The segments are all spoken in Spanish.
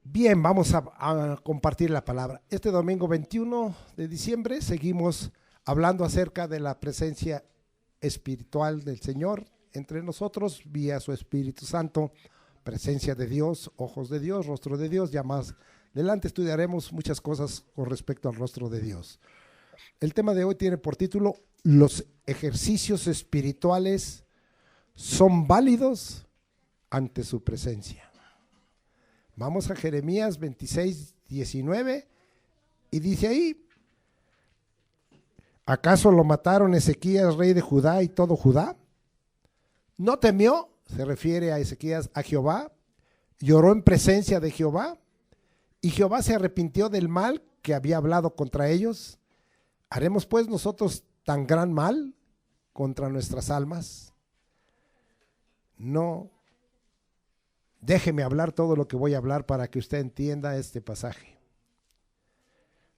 Bien, vamos a compartir la palabra. Este domingo 21 de diciembre seguimos hablando acerca de la presencia espiritual del Señor entre nosotros vía su Espíritu Santo, presencia de Dios, ojos de Dios, rostro de Dios. Ya más adelante estudiaremos muchas cosas con respecto al rostro de Dios. El tema de hoy tiene por título: ¿los ejercicios espirituales son válidos ante su presencia? Vamos a Jeremías 26:19 y dice ahí: ¿acaso lo mataron Ezequías, rey de Judá, y todo Judá? ¿No temió? Se refiere a Ezequías, a Jehová. Lloró en presencia de Jehová, y Jehová se arrepintió del mal que había hablado contra ellos. ¿Haremos pues nosotros tan gran mal contra nuestras almas? No. Déjeme hablar todo lo que voy a hablar para que usted entienda este pasaje.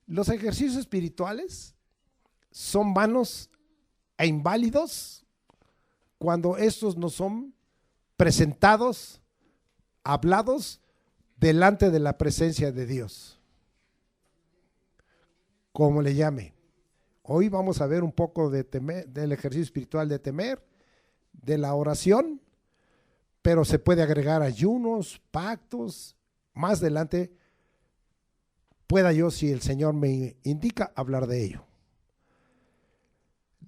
Los ejercicios espirituales son vanos e inválidos cuando estos no son presentados, hablados delante de la presencia de Dios. Como le llame. Hoy vamos a ver un poco de del ejercicio espiritual de temer, de la oración, pero se puede agregar ayunos, pactos. Más adelante pueda yo, si el Señor me indica, hablar de ello.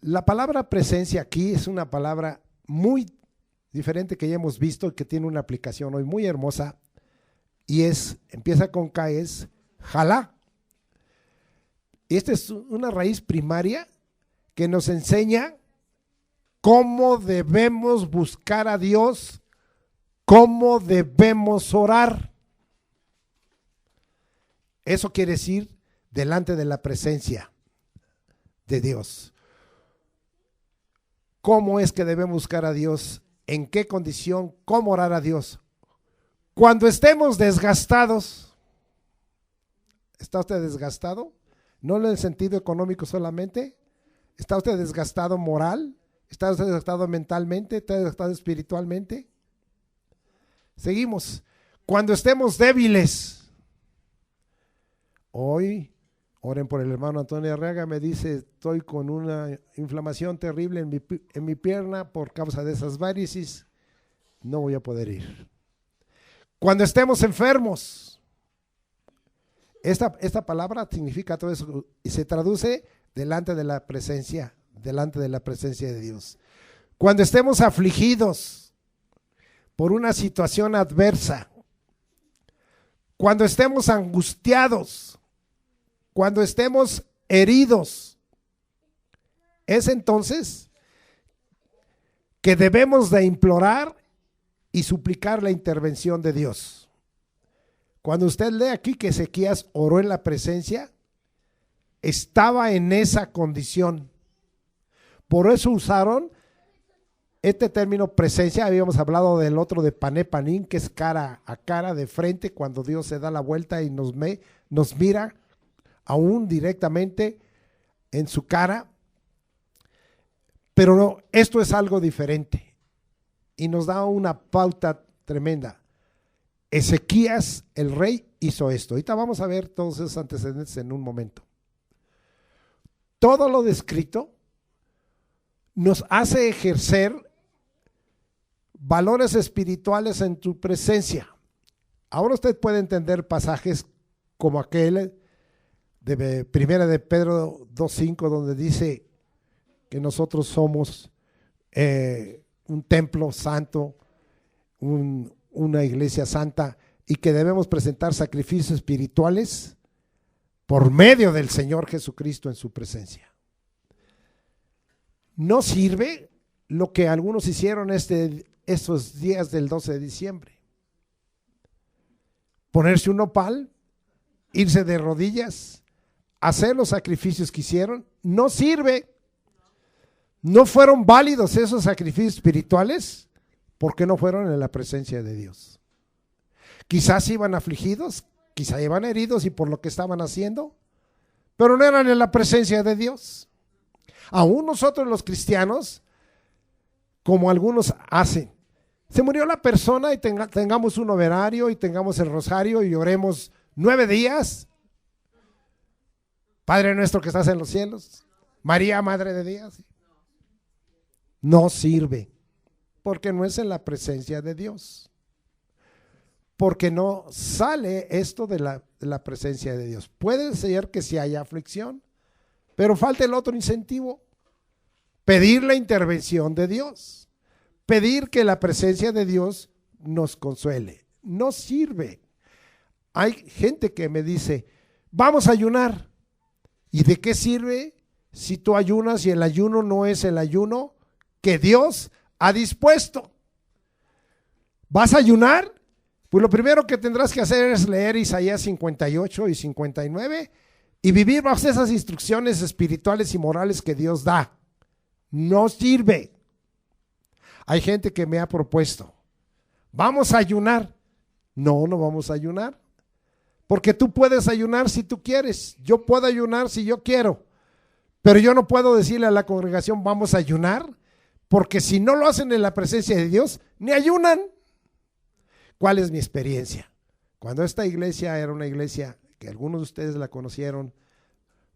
La palabra presencia aquí es una palabra muy diferente que ya hemos visto y que tiene una aplicación hoy muy hermosa, y empieza con K, es jalá. Y esta es una raíz primaria que nos enseña cómo debemos buscar a Dios, cómo debemos orar. Eso quiere decir delante de la presencia de Dios. ¿Cómo es que debemos buscar a Dios? ¿En qué condición? ¿Cómo orar a Dios? Cuando estemos desgastados. ¿Está usted desgastado? No en el sentido económico solamente. ¿Está usted desgastado moral? ¿Está usted desgastado mentalmente? ¿Está desgastado espiritualmente? Seguimos. Cuando estemos débiles. Hoy, oren por el hermano Antonio Arreaga, me dice: estoy con una inflamación terrible en mi pierna por causa de esas varices, no voy a poder ir. Cuando estemos enfermos, esta palabra significa todo eso y se traduce delante de la presencia de Dios. Cuando estemos afligidos por una situación adversa, cuando estemos angustiados, cuando estemos heridos, es entonces que debemos de implorar y suplicar la intervención de Dios. Cuando usted lee aquí que Ezequías oró en la presencia, estaba en esa condición. Por eso usaron este término presencia. Habíamos hablado del otro de pané panín, que es cara a cara, de frente, cuando Dios se da la vuelta y nos mira aún directamente en su cara. Pero no, esto es algo diferente y nos da una pauta tremenda. Ezequías, el rey, hizo esto. Ahorita vamos a ver todos esos antecedentes en un momento. Todo lo descrito nos hace ejercer valores espirituales en tu presencia. Ahora usted puede entender pasajes como aquel de Primera de Pedro 2:5, donde dice que nosotros somos un templo santo, una iglesia santa, y que debemos presentar sacrificios espirituales por medio del Señor Jesucristo en su presencia. No sirve lo que algunos hicieron estos días del 12 de diciembre. Ponerse un nopal, irse de rodillas, hacer los sacrificios que hicieron, no sirve. No fueron válidos esos sacrificios espirituales porque no fueron en la presencia de Dios. Quizás iban afligidos, quizás iban heridos y por lo que estaban haciendo, pero no eran en la presencia de Dios. Aún nosotros los cristianos, como algunos hacen, Se murió la persona y tengamos un overario y tengamos el rosario y oremos 9 días. Padre nuestro que estás en los cielos, María, Madre de Dios. No sirve, porque no es en la presencia de Dios. Porque no sale esto de la presencia de Dios. Puede ser que sí haya aflicción, pero falta el otro incentivo. Pedir la intervención de Dios. Pedir que la presencia de Dios nos consuele. No sirve. Hay gente que me dice, vamos a ayunar. ¿Y de qué sirve si tú ayunas y el ayuno no es el ayuno que Dios ha dispuesto? ¿Vas a ayunar? Pues lo primero que tendrás que hacer es leer Isaías 58 y 59 y vivir bajo esas instrucciones espirituales y morales que Dios da. No sirve. Hay gente que me ha propuesto, vamos a ayunar. No, no vamos a ayunar. Porque tú puedes ayunar si tú quieres. Yo puedo ayunar si yo quiero. Pero yo no puedo decirle a la congregación, vamos a ayunar, porque si no lo hacen en la presencia de Dios, ni ayunan. ¿Cuál es mi experiencia? Cuando esta iglesia era una iglesia que algunos de ustedes la conocieron,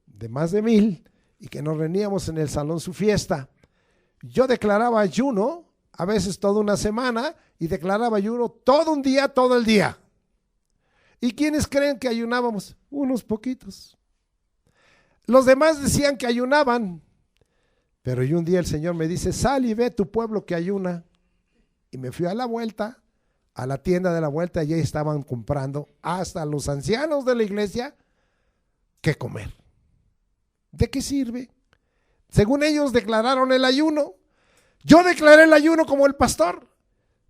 de más de 1000, y que nos reuníamos en el salón Su Fiesta, yo declaraba ayuno, a veces toda una semana, y declaraba ayuno todo un día, todo el día. ¿Y quiénes creen que ayunábamos? Unos poquitos. Los demás decían que ayunaban, pero yo un día el Señor me dice, sal y ve tu pueblo que ayuna. Y me fui a la vuelta, a la tienda de la vuelta, y ahí estaban comprando hasta los ancianos de la iglesia qué comer. ¿De qué sirve? Según ellos declararon el ayuno. Yo declaré el ayuno como el pastor,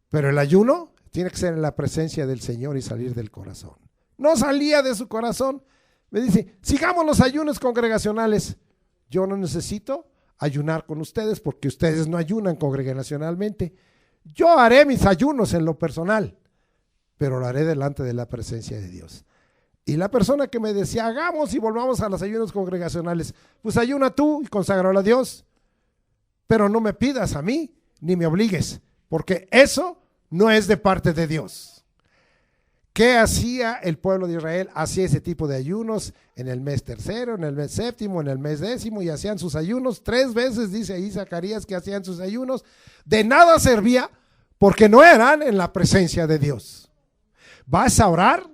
pero el ayuno tiene que ser en la presencia del Señor y salir del corazón. No salía de su corazón. Me dice, sigamos los ayunos congregacionales. Yo no necesito ayunar con ustedes porque ustedes no ayunan congregacionalmente. Yo haré mis ayunos en lo personal, pero lo haré delante de la presencia de Dios. Y la persona que me decía, hagamos y volvamos a los ayunos congregacionales, pues ayuna tú y conságralo a Dios, pero no me pidas a mí ni me obligues, porque eso no es de parte de Dios. ¿Qué hacía el pueblo de Israel? Hacía ese tipo de ayunos en el mes tercero, en el mes séptimo, en el mes décimo, y hacían sus ayunos 3 veces, dice ahí Zacarías que hacían sus ayunos. De nada servía porque no eran en la presencia de Dios. Vas a orar,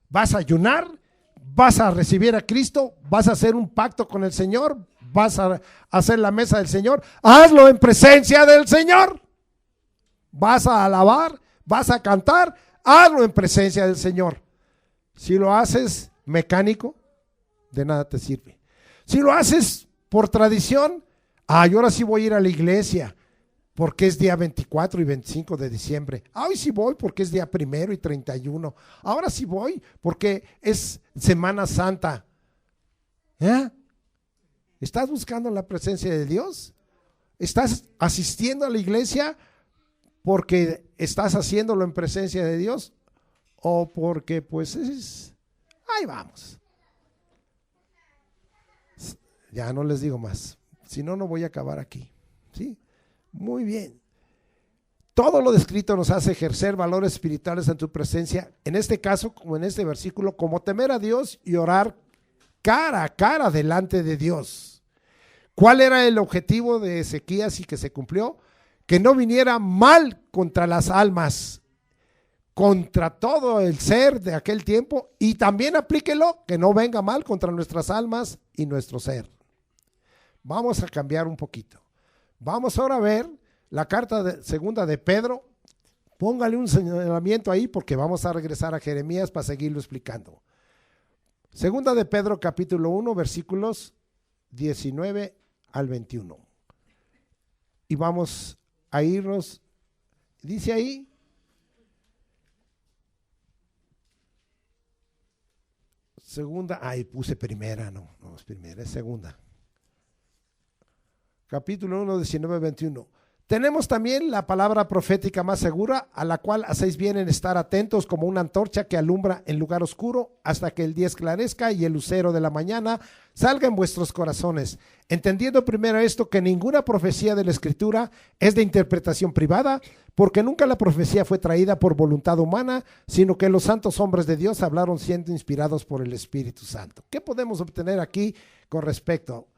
vas a ayunar, vas a recibir a Cristo, vas a hacer un pacto con el Señor, vas a hacer la mesa del Señor, hazlo en presencia del Señor. Vas a alabar, vas a cantar, hazlo en presencia del Señor. Si lo haces mecánico, de nada te sirve. Si lo haces por tradición, yo ahora sí voy a ir a la iglesia porque es día 24 y 25 de diciembre. Hoy sí voy porque es día 1 y 31. Ahora sí voy porque es Semana Santa. ¿Estás buscando la presencia de Dios? ¿Estás asistiendo a la iglesia porque estás haciéndolo en presencia de Dios o porque pues ahí vamos? Ya no les digo más, si no, no voy a acabar aquí. ¿Sí? Muy bien. Todo lo descrito nos hace ejercer valores espirituales en tu presencia, en este caso, como en este versículo, como temer a Dios y orar cara a cara delante de Dios. ¿Cuál era el objetivo de Ezequías y que se cumplió? Que no viniera mal contra las almas, contra todo el ser de aquel tiempo, y también aplíquelo, que no venga mal contra nuestras almas y nuestro ser. Vamos a cambiar un poquito. Vamos ahora a ver la carta segunda de Pedro. Póngale un señalamiento ahí porque vamos a regresar a Jeremías para seguirlo explicando. Segunda de Pedro capítulo 1 versículos 19 al 21. Y vamos a irnos, dice ahí, segunda, puse primera, no es primera, es segunda. Capítulo 1, 19, 21. Tenemos también la palabra profética más segura, a la cual hacéis bien en estar atentos como una antorcha que alumbra en lugar oscuro hasta que el día esclarezca y el lucero de la mañana salga en vuestros corazones. Entendiendo primero esto, que ninguna profecía de la Escritura es de interpretación privada, porque nunca la profecía fue traída por voluntad humana, sino que los santos hombres de Dios hablaron siendo inspirados por el Espíritu Santo. ¿Qué podemos obtener aquí con respecto?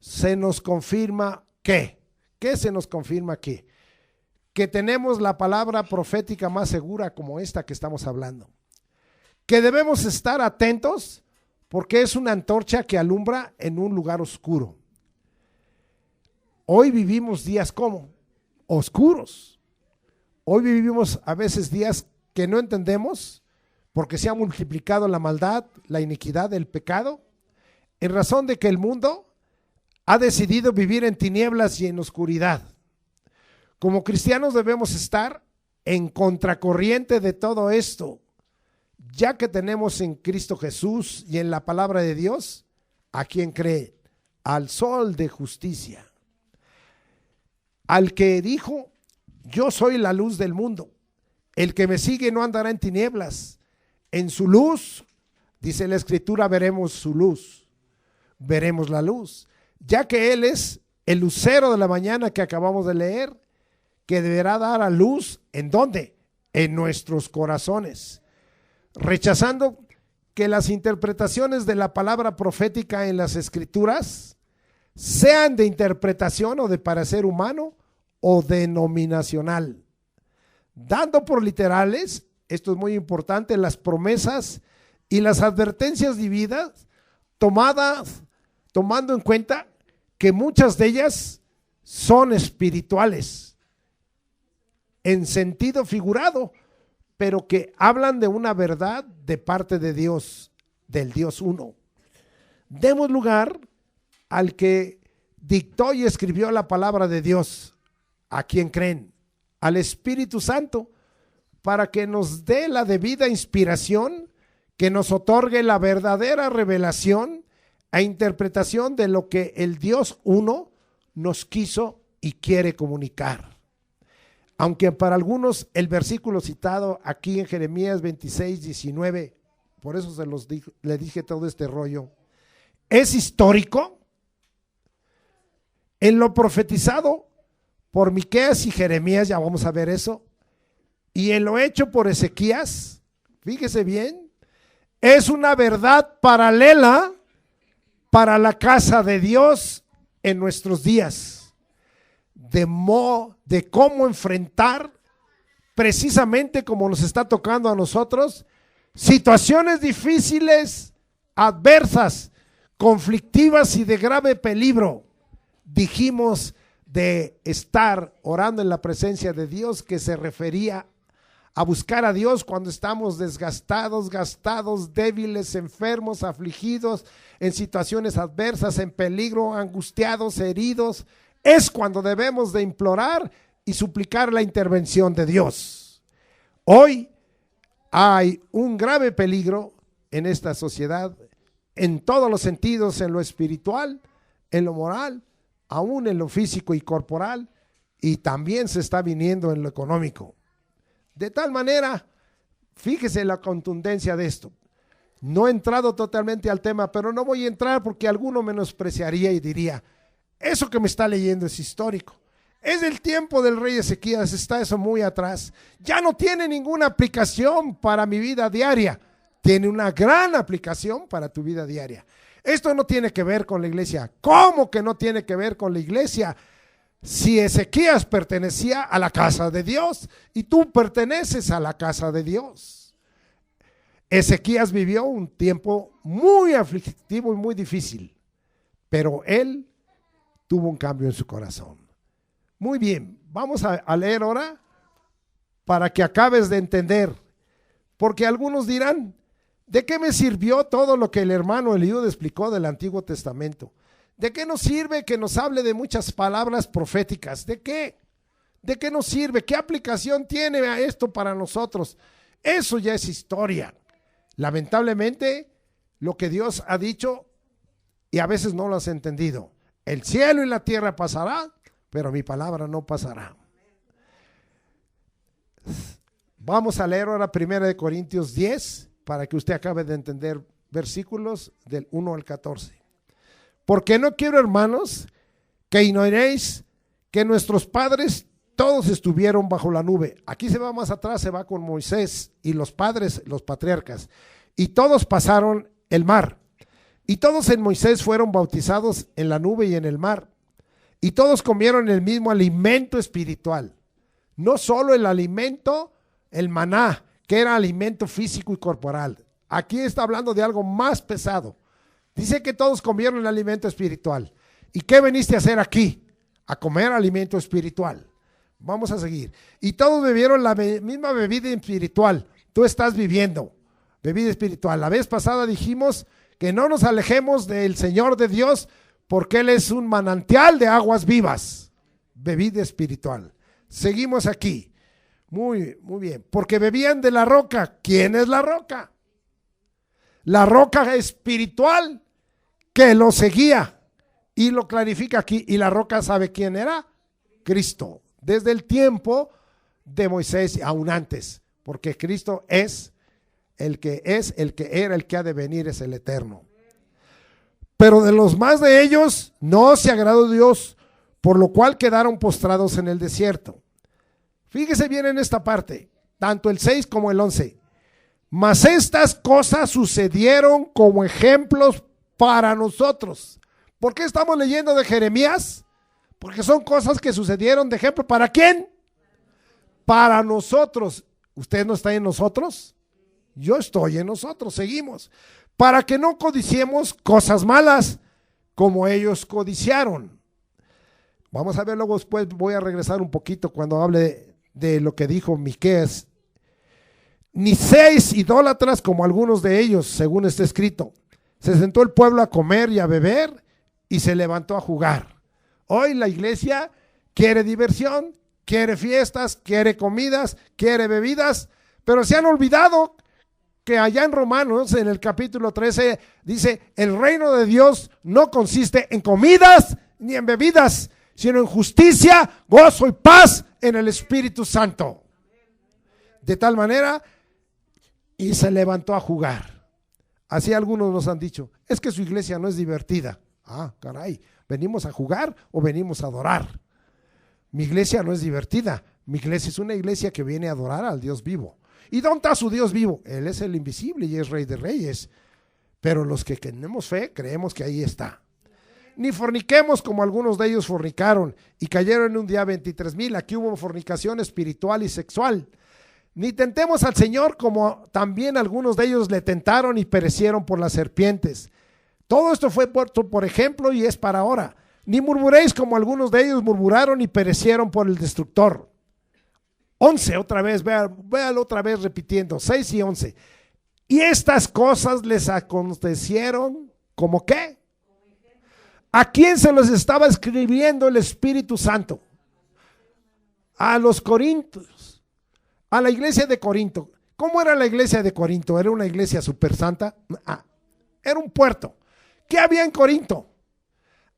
Se nos confirma que... ¿Qué se nos confirma aquí? Que tenemos la palabra profética más segura como esta que estamos hablando. Que debemos estar atentos porque es una antorcha que alumbra en un lugar oscuro. Hoy vivimos días ¿cómo? Oscuros. Hoy vivimos a veces días que no entendemos porque se ha multiplicado la maldad, la iniquidad, el pecado, en razón de que el mundo ha decidido vivir en tinieblas y en oscuridad. Como cristianos debemos estar en contracorriente de todo esto, ya que tenemos en Cristo Jesús y en la palabra de Dios a quien cree, al sol de justicia, al que dijo: yo soy la luz del mundo, el que me sigue no andará en tinieblas, en su luz, dice la Escritura, veremos su luz, veremos la luz. Ya que Él es el lucero de la mañana que acabamos de leer, que deberá dar a luz, ¿en dónde? En nuestros corazones. Rechazando que las interpretaciones de la palabra profética en las Escrituras sean de interpretación o de parecer humano o denominacional. Dando por literales, esto es muy importante, las promesas y las advertencias divinas tomando en cuenta que muchas de ellas son espirituales en sentido figurado, pero que hablan de una verdad de parte de Dios, del Dios uno. Demos lugar al que dictó y escribió la palabra de Dios, a quien creen, al Espíritu Santo, para que nos dé la debida inspiración, que nos otorgue la verdadera revelación a interpretación de lo que el Dios uno nos quiso y quiere comunicar. Aunque para algunos el versículo citado aquí en Jeremías 26, 19, por eso le dije todo este rollo, es histórico, en lo profetizado por Miqueas y Jeremías, ya vamos a ver eso, y en lo hecho por Ezequías, fíjese bien, es una verdad paralela para la casa de Dios en nuestros días, de cómo enfrentar, precisamente como nos está tocando a nosotros, situaciones difíciles, adversas, conflictivas y de grave peligro. Dijimos de estar orando en la presencia de Dios, que se refería a buscar a Dios cuando estamos desgastados, gastados, débiles, enfermos, afligidos, en situaciones adversas, en peligro, angustiados, heridos. Es cuando debemos de implorar y suplicar la intervención de Dios. Hoy hay un grave peligro en esta sociedad, en todos los sentidos, en lo espiritual, en lo moral, aún en lo físico y corporal, y también se está viniendo en lo económico. De tal manera, fíjese la contundencia de esto. No he entrado totalmente al tema, pero no voy a entrar porque alguno menospreciaría y diría: eso que me está leyendo es histórico. Es del tiempo del rey Ezequías, está eso muy atrás. Ya no tiene ninguna aplicación para mi vida diaria. Tiene una gran aplicación para tu vida diaria. Esto no tiene que ver con la iglesia. ¿Cómo que no tiene que ver con la iglesia? Si Ezequías pertenecía a la casa de Dios y tú perteneces a la casa de Dios. Ezequías vivió un tiempo muy aflictivo y muy difícil, pero él tuvo un cambio en su corazón. Muy bien, vamos a leer ahora para que acabes de entender, porque algunos dirán: ¿de qué me sirvió todo lo que el hermano Eliud explicó del Antiguo Testamento? ¿De qué nos sirve que nos hable de muchas palabras proféticas? ¿De qué? ¿De qué nos sirve? ¿Qué aplicación tiene a esto para nosotros? Eso ya es historia. Lamentablemente, lo que Dios ha dicho, y a veces no lo has entendido: el cielo y la tierra pasará, pero mi palabra no pasará. Vamos a leer ahora 1 Corintios 10 para que usted acabe de entender versículos del 1 al 14. Porque no quiero, hermanos, que ignoréis que nuestros padres todos estuvieron bajo la nube. Aquí se va más atrás, se va con Moisés y los padres, los patriarcas. Y todos pasaron el mar. Y todos en Moisés fueron bautizados en la nube y en el mar. Y todos comieron el mismo alimento espiritual. No solo el alimento, el maná, que era alimento físico y corporal. Aquí está hablando de algo más pesado. Dice que todos comieron el alimento espiritual. ¿Y qué veniste a hacer aquí? A comer alimento espiritual. Vamos a seguir. Y todos bebieron la misma bebida espiritual. Tú estás viviendo bebida espiritual. La vez pasada dijimos que no nos alejemos del Señor de Dios porque Él es un manantial de aguas vivas. Bebida espiritual. Seguimos aquí. Muy bien. Porque bebían de la roca. ¿Quién es la roca? La roca espiritual que lo seguía. Y lo clarifica aquí. Y la roca, ¿sabe quién era? Cristo. Desde el tiempo de Moisés y aún antes. Porque Cristo es, el que era, el que ha de venir, es el eterno. Pero de los más de ellos no se agradó Dios, por lo cual quedaron postrados en el desierto. Fíjese bien en esta parte, tanto el 6 como el 11. Mas estas cosas sucedieron como ejemplos para nosotros. ¿Por qué estamos leyendo de Jeremías? Porque son cosas que sucedieron de ejemplo. ¿Para quién? Para nosotros. ¿Usted no está en nosotros? Yo estoy en nosotros. Seguimos. Para que no codiciemos cosas malas como ellos codiciaron. Vamos a ver luego después. Voy a regresar un poquito cuando hable de lo que dijo Miqueas. Ni seáis idólatras como algunos de ellos, según está escrito. Se sentó el pueblo a comer y a beber y se levantó a jugar. Hoy la iglesia quiere diversión, quiere fiestas, quiere comidas, quiere bebidas, pero se han olvidado que allá en Romanos, en el capítulo 13, dice, el reino de Dios no consiste en comidas ni en bebidas, sino en justicia, gozo y paz en el Espíritu Santo. De tal manera, y se levantó a jugar. Así algunos nos han dicho, es que su iglesia no es divertida. Ah, caray, ¿venimos a jugar o venimos a adorar? Mi iglesia no es divertida, mi iglesia es una iglesia que viene a adorar al Dios vivo. ¿Y dónde está su Dios vivo? Él es el invisible y es Rey de Reyes, pero los que tenemos fe creemos que ahí está. Ni forniquemos como algunos de ellos fornicaron y cayeron en un día 23,000. Aquí hubo fornicación espiritual y sexual. Ni tentemos al Señor como también algunos de ellos le tentaron y perecieron por las serpientes. Todo esto fue puesto por ejemplo y es para ahora. Ni murmuréis como algunos de ellos murmuraron y perecieron por el destructor. 11 otra vez, véalo otra vez repitiendo, 6 y 11. Y estas cosas les acontecieron, ¿como qué? ¿A quién se los estaba escribiendo el Espíritu Santo? A los corintios, a la iglesia de Corinto. ¿Cómo era la iglesia de Corinto? ¿Era una iglesia súper santa? Era un puerto. ¿Qué había en Corinto?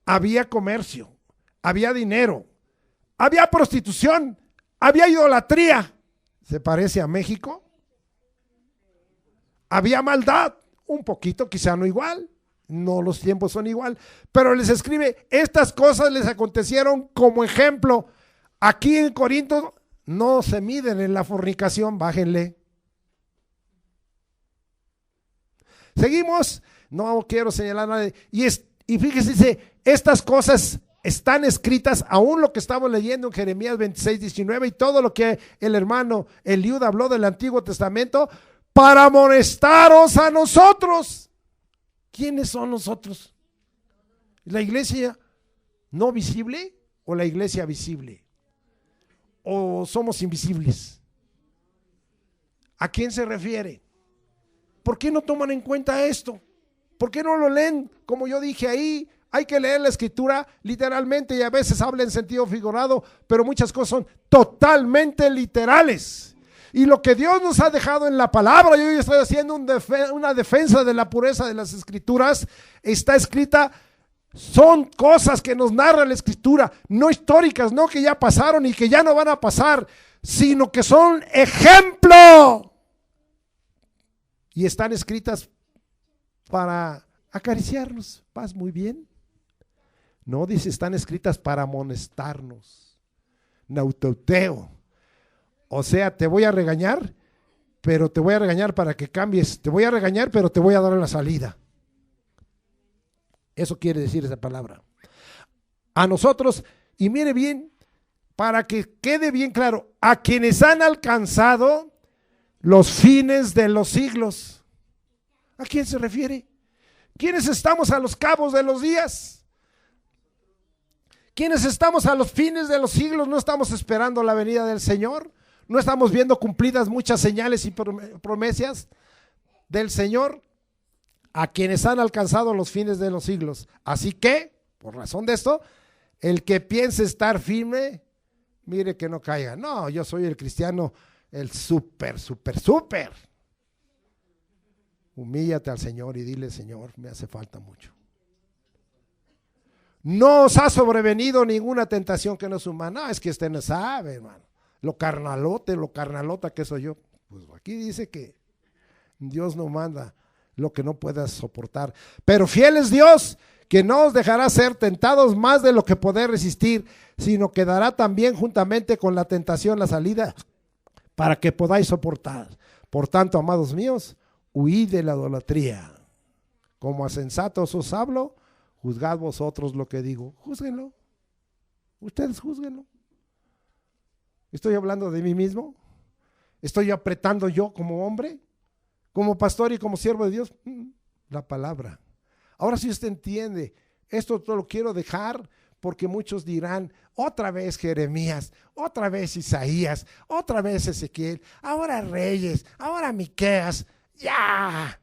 Había comercio, había dinero, había prostitución, había idolatría. ¿Se parece a México? Había maldad, un poquito, quizá no igual, no los tiempos son igual, pero les escribe, estas cosas les acontecieron como ejemplo. Aquí en Corinto no se miden en la fornicación, bájenle. Seguimos, no quiero señalar nada. Y fíjese, dice, estas cosas están escritas, aún lo que estamos leyendo en Jeremías 26:19 y todo lo que el hermano Eliud habló del Antiguo Testamento, para amonestaros a nosotros. ¿Quiénes son nosotros? ¿La iglesia no visible o la iglesia visible? ¿O somos invisibles? ¿A quién se refiere? ¿Por qué no toman en cuenta esto? ¿Por qué no lo leen? Como yo dije ahí, hay que leer la escritura literalmente y a veces habla en sentido figurado, pero muchas cosas son totalmente literales. Y lo que Dios nos ha dejado en la palabra, yo estoy haciendo una defensa de la pureza de las escrituras, está escrita Son cosas que nos narra la Escritura, no históricas, no que ya pasaron y que ya no van a pasar, sino que son ejemplo. Y están escritas para acariciarnos. ¿Vas muy bien? No, dice, están escritas para amonestarnos. Nautoteo. O sea, te voy a regañar, pero te voy a regañar para que cambies. Te voy a regañar, pero te voy a dar la salida. Eso quiere decir esa palabra. A nosotros, y mire bien, para que quede bien claro, a quienes han alcanzado los fines de los siglos. ¿A quién se refiere? ¿Quiénes estamos a los cabos de los días? ¿Quiénes estamos a los fines de los siglos? No estamos esperando la venida del Señor. No estamos viendo cumplidas muchas señales y promesas del Señor. A quienes han alcanzado los fines de los siglos. Así que, por razón de esto, el que piense estar firme, mire que no caiga. No, yo soy el cristiano, el súper. Humíllate al Señor y dile, Señor, me hace falta mucho. No os ha sobrevenido ninguna tentación que no es humana. No, es que usted no sabe, hermano. Lo carnalota que soy yo. Pues aquí dice que Dios no manda lo que no puedas soportar. Pero fiel es Dios, que no os dejará ser tentados más de lo que podéis resistir, sino que dará también juntamente con la tentación la salida para que podáis soportar. Por tanto, amados míos, huid de la idolatría. Como a sensatos os hablo, juzgad vosotros lo que digo. Júzguenlo. Ustedes júzguenlo. ¿Estoy hablando de mí mismo? ¿Estoy apretando yo como hombre? Como pastor y como siervo de Dios, la palabra. Ahora si usted entiende, esto lo quiero dejar porque muchos dirán, otra vez Jeremías, otra vez Isaías, otra vez Ezequiel, ahora Reyes, ahora Miqueas, ya.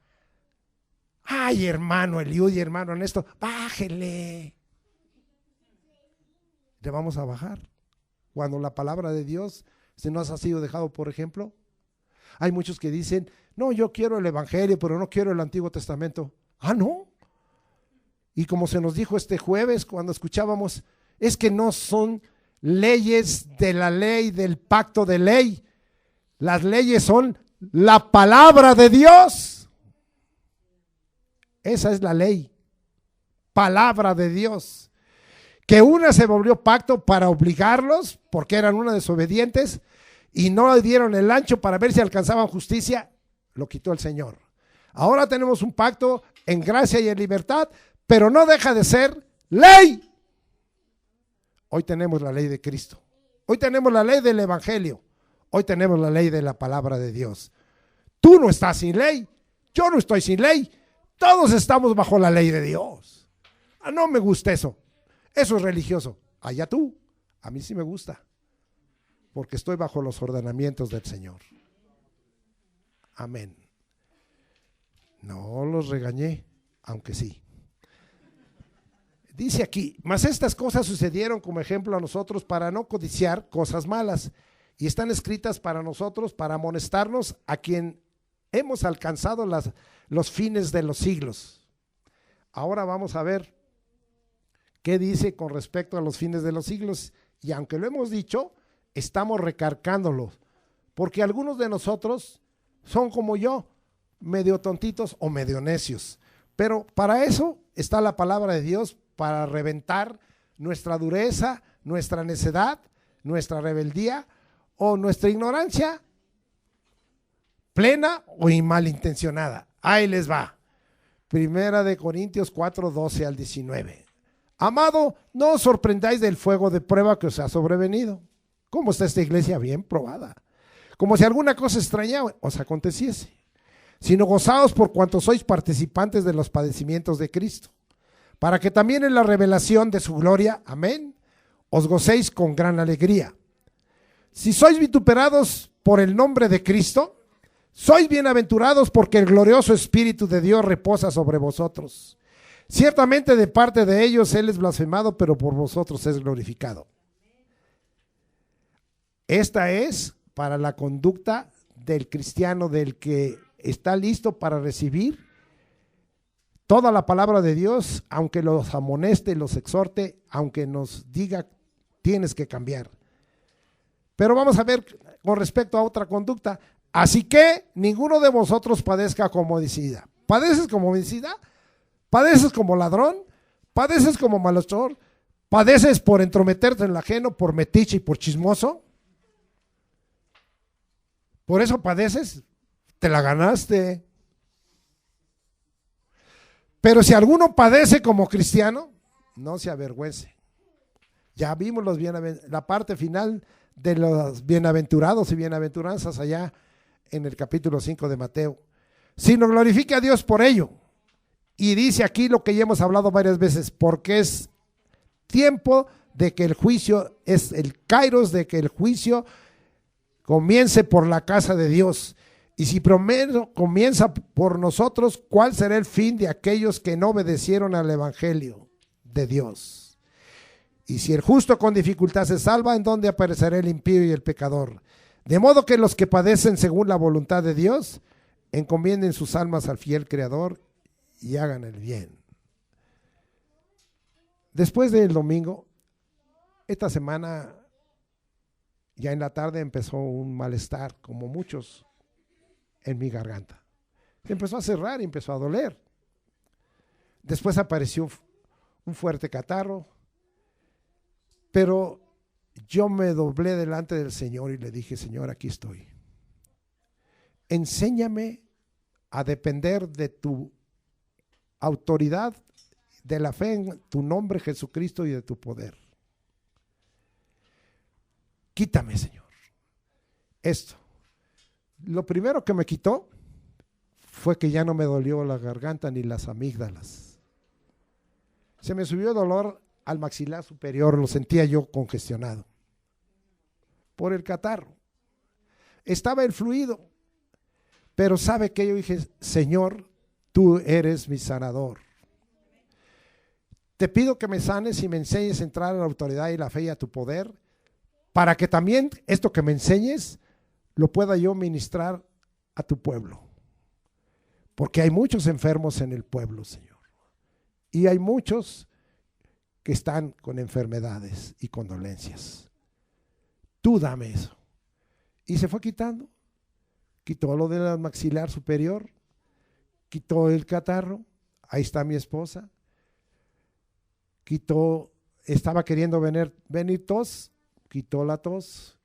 Ay, hermano Eliud y hermano Ernesto, bájele. Le vamos a bajar. Cuando la palabra de Dios se nos ha sido dejado, por ejemplo, hay muchos que dicen, no, yo quiero el Evangelio, pero no quiero el Antiguo Testamento. Ah, ¿no? Y como se nos dijo este jueves cuando escuchábamos, es que no son leyes de la ley, del pacto de ley. Las leyes son la palabra de Dios. Esa es la ley. Palabra de Dios. Que una se volvió pacto para obligarlos, porque eran unos desobedientes, y no le dieron el ancho para ver si alcanzaban justicia, lo quitó el Señor. Ahora tenemos un pacto en gracia y en libertad, pero no deja de ser ley. Hoy tenemos la ley de Cristo. Hoy tenemos la ley del Evangelio. Hoy tenemos la ley de la palabra de Dios. Tú no estás sin ley. Yo no estoy sin ley. Todos estamos bajo la ley de Dios. Ah, no me gusta eso. Eso es religioso. Allá tú. A mí sí me gusta. Porque estoy bajo los ordenamientos del Señor. Amén. No los regañé, aunque sí. Dice aquí, mas estas cosas sucedieron como ejemplo a nosotros para no codiciar cosas malas, y están escritas para nosotros, para amonestarnos a quien hemos alcanzado los fines de los siglos. Ahora vamos a ver qué dice con respecto a los fines de los siglos, y aunque lo hemos dicho, estamos recargándolo, porque algunos de nosotros son como yo, medio tontitos o medio necios, pero para eso está la palabra de Dios, para reventar nuestra dureza, nuestra necedad, nuestra rebeldía o nuestra ignorancia plena o malintencionada. Ahí les va. Primera de Corintios 4, 12 al 19. Amado, no os sorprendáis del fuego de prueba que os ha sobrevenido. ¿Cómo está esta iglesia? Bien probada. Como si alguna cosa extraña os aconteciese, sino gozaos por cuanto sois participantes de los padecimientos de Cristo, para que también en la revelación de su gloria, amén, os gocéis con gran alegría. Si sois vituperados por el nombre de Cristo, sois bienaventurados porque el glorioso Espíritu de Dios reposa sobre vosotros. Ciertamente de parte de ellos Él es blasfemado, pero por vosotros es glorificado. Esta es para la conducta del cristiano, del que está listo para recibir toda la palabra de Dios, aunque los amoneste, los exhorte, aunque nos diga tienes que cambiar. Pero vamos a ver con respecto a otra conducta. Así que ninguno de vosotros padezca como homicida. ¿Padeces como homicida? ¿Padeces como ladrón? ¿Padeces como malhechor? ¿Padeces por entrometerte en el ajeno, por metiche y por chismoso? ¿Por eso padeces? Te la ganaste. Pero si alguno padece como cristiano, no se avergüence. Ya vimos la parte final de los bienaventurados y bienaventuranzas allá en el capítulo 5 de Mateo. Sino glorifique a Dios por ello. Y dice aquí lo que ya hemos hablado varias veces, porque es tiempo de que el juicio, es el kairos de que el juicio comience por la casa de Dios. Y si primero comienza por nosotros, ¿cuál será el fin de aquellos que no obedecieron al evangelio de Dios? Y si el justo con dificultad se salva, ¿en dónde aparecerá el impío y el pecador? De modo que los que padecen según la voluntad de Dios, encomienden sus almas al fiel Creador y hagan el bien. Después del domingo, esta semana, ya en la tarde empezó un malestar, como muchos, en mi garganta. Se empezó a cerrar y empezó a doler. Después apareció un fuerte catarro, pero yo me doblé delante del Señor y le dije, Señor, aquí estoy. Enséñame a depender de tu autoridad, de la fe en tu nombre Jesucristo y de tu poder. Quítame, Señor, esto. Lo primero que me quitó fue que ya no me dolió la garganta ni las amígdalas. Se me subió dolor al maxilar superior, lo sentía yo congestionado por el catarro. Estaba el fluido, pero ¿sabe qué? Yo dije, Señor, tú eres mi sanador. Te pido que me sanes y me enseñes a entrar a la autoridad y la fe y a tu poder, para que también esto que me enseñes lo pueda yo ministrar a tu pueblo. Porque hay muchos enfermos en el pueblo, Señor. Y hay muchos que están con enfermedades y con dolencias. Tú dame eso. Y se fue quitando. Quitó lo del maxilar superior. Quitó el catarro. Ahí está mi esposa. Quitó, estaba queriendo venir tos. Quitó la tos.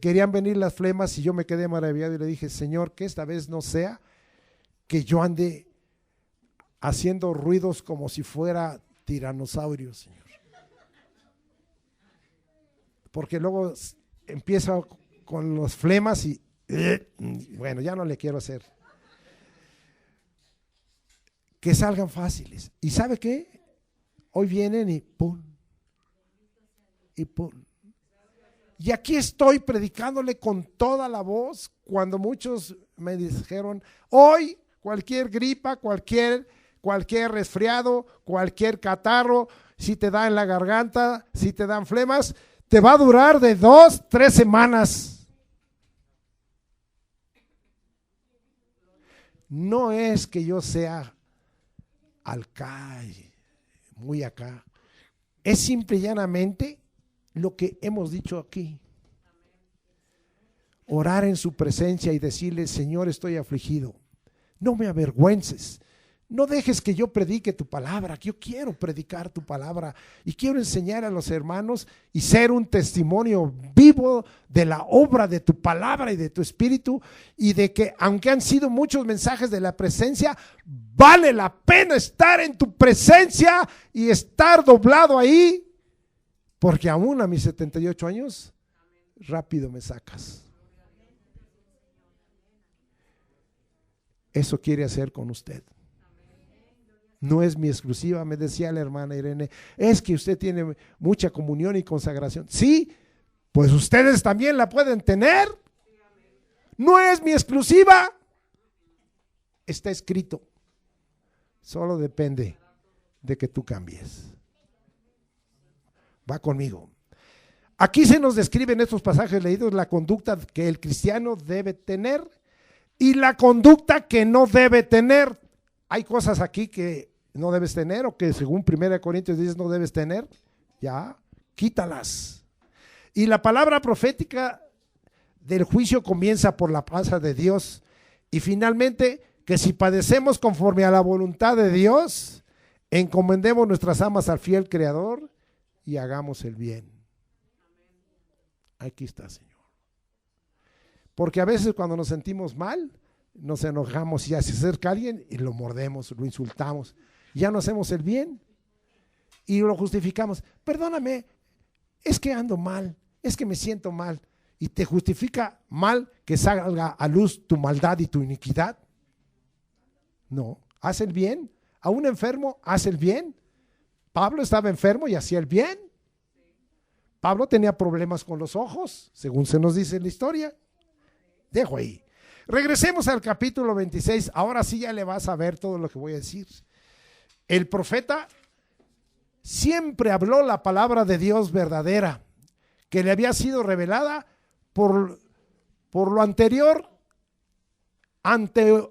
Querían venir las flemas y yo me quedé maravillado y le dije, Señor, que esta vez no sea que yo ande haciendo ruidos como si fuera tiranosaurio, Señor. Porque luego empiezo con los flemas y bueno, ya no le quiero hacer. Que salgan fáciles. ¿Y sabe qué? Hoy vienen y pum, y pum. Y aquí estoy predicándole con toda la voz, cuando muchos me dijeron, hoy cualquier gripa, cualquier resfriado, cualquier catarro, si te da en la garganta, si te dan flemas, te va a durar de 2-3 semanas. No es que yo sea alcaide, muy acá, es simple y llanamente lo que hemos dicho aquí. Orar en su presencia y decirle, Señor, estoy afligido. No me avergüences. No dejes que yo predique tu palabra, que yo quiero predicar tu palabra y quiero enseñar a los hermanos y ser un testimonio vivo de la obra de tu palabra y de tu espíritu, y de que aunque han sido muchos mensajes de la presencia, vale la pena estar en tu presencia y estar doblado ahí, porque aún a mis 78 años rápido me sacas. Eso quiere hacer con usted. No es mi exclusiva. Me decía la hermana Irene, es que usted tiene mucha comunión y consagración. Sí, pues ustedes también la pueden tener. No es mi exclusiva. Está escrito. Solo depende de que tú cambies. Va conmigo. Aquí se nos describe en estos pasajes leídos la conducta que el cristiano debe tener y la conducta que no debe tener. hay cosas aquí que no debes tener o que según 1 Corintios dice no debes tener, ya, quítalas. Y la palabra profética del juicio comienza por la palabra de Dios. Y finalmente, que si padecemos conforme a la voluntad de Dios, encomendemos nuestras almas al fiel Creador y hagamos el bien. Aquí está, Señor. Porque a veces cuando nos sentimos mal, nos enojamos y ya se acerca alguien y lo mordemos, lo insultamos. Ya no hacemos el bien y lo justificamos. Perdóname, es que ando mal, es que me siento mal. Y te justifica mal que salga a luz tu maldad y tu iniquidad. No, haz el bien. A un enfermo, haz el bien. Pablo estaba enfermo y hacía el bien. Pablo tenía problemas con los ojos, según se nos dice en la historia. Dejo ahí. Regresemos al capítulo 26. Ahora sí ya le vas a ver todo lo que voy a decir. El profeta siempre habló la palabra de Dios verdadera, que le había sido revelada por lo anterior. Ante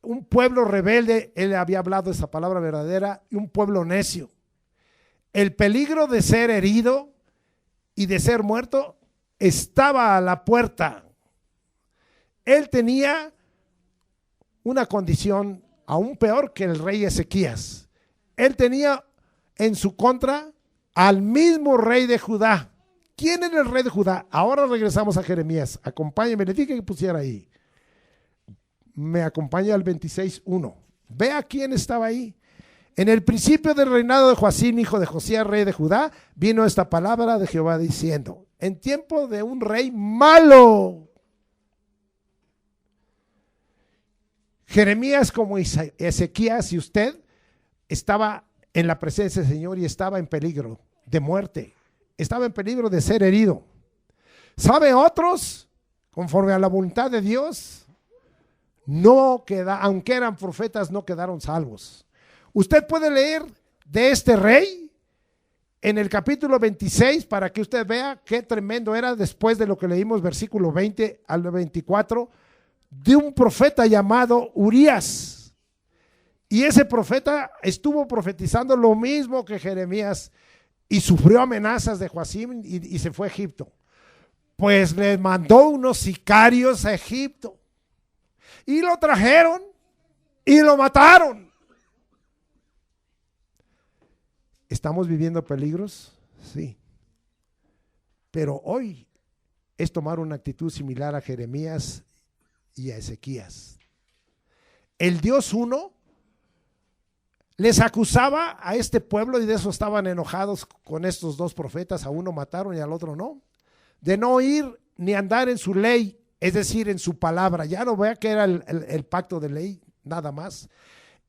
un pueblo rebelde, él había hablado esa palabra verdadera, y un pueblo necio. El peligro de ser herido y de ser muerto estaba a la puerta. Él tenía una condición aún peor que el rey Ezequías. Él tenía en su contra al mismo rey de Judá. ¿Quién era el rey de Judá? Ahora regresamos a Jeremías. Acompáñenme, le dije que pusiera ahí. Me acompaña al 26:1. Vea quién estaba ahí. En el principio del reinado de Joacim, hijo de Josías, rey de Judá, vino esta palabra de Jehová diciendo: en tiempo de un rey malo. Jeremías, como Ezequías y usted, estaba en la presencia del Señor y estaba en peligro de muerte. Estaba en peligro de ser herido. ¿Sabe? Otros, conforme a la voluntad de Dios, aunque eran profetas, no quedaron salvos. Usted puede leer de este rey en el capítulo 26 para que usted vea qué tremendo era, después de lo que leímos, versículo 20 al 24, de un profeta llamado Urías. Y ese profeta estuvo profetizando lo mismo que Jeremías y sufrió amenazas de Joacim y se fue a Egipto. Pues le mandó unos sicarios a Egipto y lo trajeron y lo mataron. ¿Estamos viviendo peligros? Sí. Pero hoy es tomar una actitud similar a Jeremías y a Ezequías. El Dios uno les acusaba a este pueblo, y de eso estaban enojados con estos dos profetas. A uno mataron y al otro no, de no oír ni andar en su ley, es decir, en su palabra. Ya no vea que era el pacto de ley, nada más.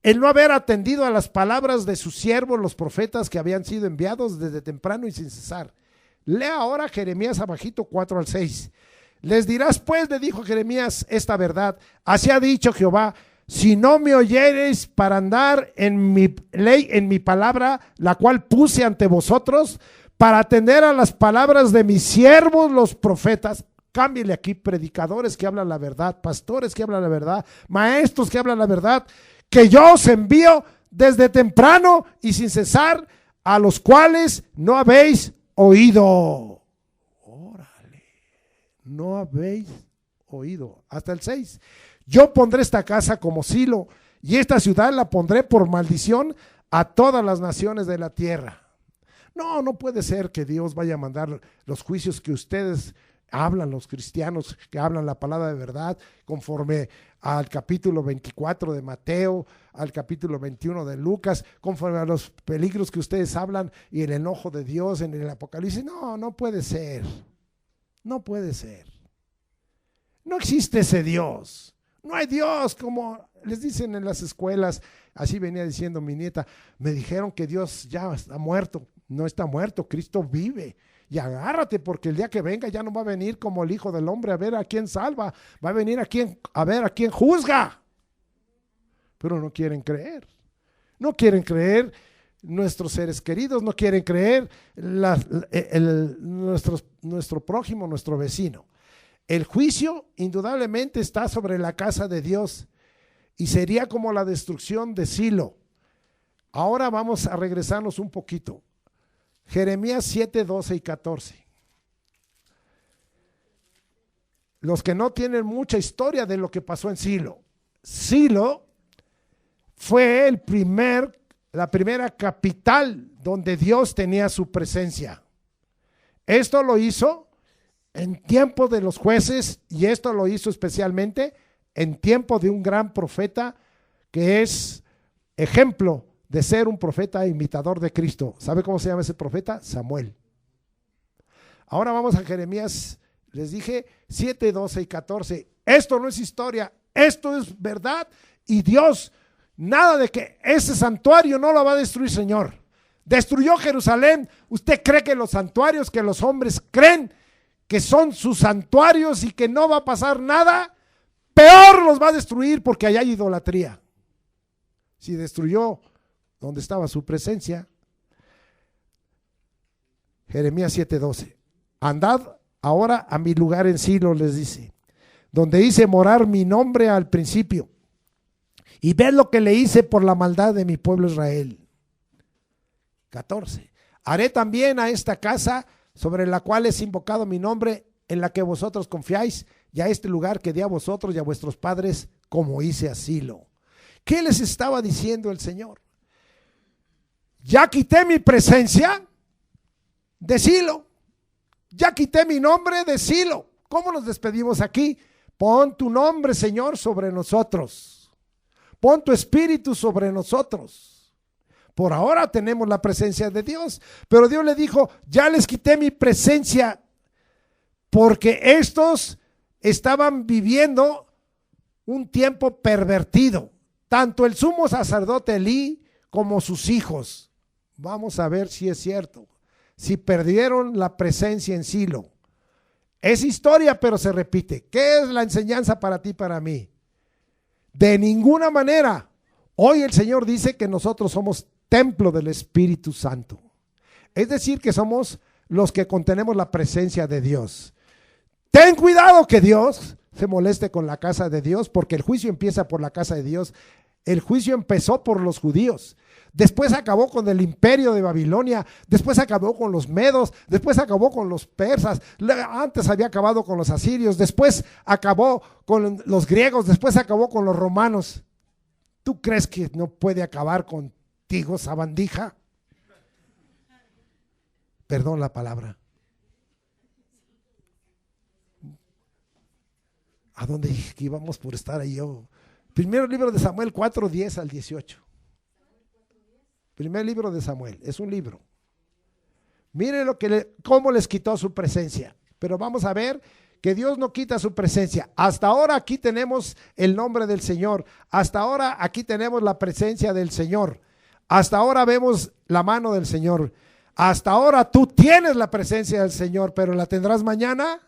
El no haber atendido a las palabras de sus siervos, los profetas que habían sido enviados desde temprano y sin cesar. Lea ahora Jeremías abajito 4 al 6. Les dirás pues, le dijo Jeremías, esta verdad: así ha dicho Jehová, si no me oyereis para andar en mi ley, en mi palabra, la cual puse ante vosotros, para atender a las palabras de mis siervos los profetas. Cámbiale aquí: predicadores que hablan la verdad, pastores que hablan la verdad, maestros que hablan la verdad, que yo os envío desde temprano y sin cesar, a los cuales no habéis oído. Órale, no habéis oído. Hasta el 6. Yo pondré esta casa como silo, y esta ciudad la pondré por maldición a todas las naciones de la tierra. No puede ser que Dios vaya a mandar los juicios que ustedes hablan, los cristianos que hablan la palabra de verdad, conforme al capítulo 24 de Mateo, al capítulo 21 de Lucas, conforme a los peligros que ustedes hablan y el enojo de Dios en el Apocalipsis. No puede ser. No puede ser. No existe ese Dios. No hay Dios, como les dicen en las escuelas. Así venía diciendo mi nieta: me dijeron que Dios ya está muerto. No está muerto, Cristo vive. Y agárrate, porque el día que venga ya no va a venir como el Hijo del Hombre a ver a quién salva, va a venir a ver a quién juzga. Pero no quieren creer. No quieren creer nuestros seres queridos, no quieren creer nuestro prójimo, nuestro vecino. El juicio indudablemente está sobre la casa de Dios, y sería como la destrucción de Silo. Ahora vamos a regresarnos un poquito. Jeremías 7, 12 y 14. Los que no tienen mucha historia de lo que pasó en Silo. Silo fue la primera capital donde Dios tenía su presencia. Esto lo hizo en tiempo de los jueces y esto lo hizo especialmente en tiempo de un gran profeta que es ejemplo de ser un profeta imitador de Cristo. ¿Sabe cómo se llama ese profeta? Samuel. Ahora vamos a Jeremías, les dije 7, 12 y 14. Esto no es historia, esto es verdad y Dios, nada de que ese santuario no lo va a destruir, Señor. Destruyó Jerusalén. ¿Usted cree que los santuarios que los hombres creen que son sus santuarios y que no va a pasar nada? Peor los va a destruir porque allá hay idolatría. Si destruyó donde estaba su presencia. Jeremías 7:12. Andad ahora a mi lugar en Silo, les dice, donde hice morar mi nombre al principio, y ved lo que le hice por la maldad de mi pueblo Israel. 14. Haré también a esta casa sobre la cual es invocado mi nombre, en la que vosotros confiáis, y a este lugar que di a vosotros y a vuestros padres, como hice a Silo. ¿Qué les estaba diciendo el Señor? Ya quité mi presencia de Silo, ya quité mi nombre de Silo. ¿Cómo nos despedimos aquí? Pon tu nombre, Señor, sobre nosotros. Pon tu espíritu sobre nosotros. Por ahora tenemos la presencia de Dios, pero Dios le dijo, ya les quité mi presencia, porque estos estaban viviendo un tiempo pervertido, tanto el sumo sacerdote Elí como sus hijos. Vamos a ver si es cierto, si perdieron la presencia en Silo. Es historia, pero se repite. ¿Qué es la enseñanza para ti, para mí? De ninguna manera. Hoy el Señor dice que nosotros somos templo del Espíritu Santo. Es decir, que somos los que contenemos la presencia de Dios. Ten cuidado que Dios se moleste con la casa de Dios, porque el juicio empieza por la casa de Dios. El juicio empezó por los judíos, después acabó con el imperio de Babilonia, después acabó con los medos, después acabó con los persas, antes había acabado con los asirios, después acabó con los griegos, después acabó con los romanos. ¿Tú crees que no puede acabar contigo, sabandija? Perdón la palabra. ¿A dónde dije que íbamos por estar ahí yo? Primer libro de Samuel 4, 10 al 18. Primer libro de Samuel, es un libro. Miren cómo les quitó su presencia. Pero vamos a ver que Dios no quita su presencia. Hasta ahora aquí tenemos el nombre del Señor. Hasta ahora aquí tenemos la presencia del Señor. Hasta ahora vemos la mano del Señor. Hasta ahora tú tienes la presencia del Señor, pero ¿la tendrás mañana?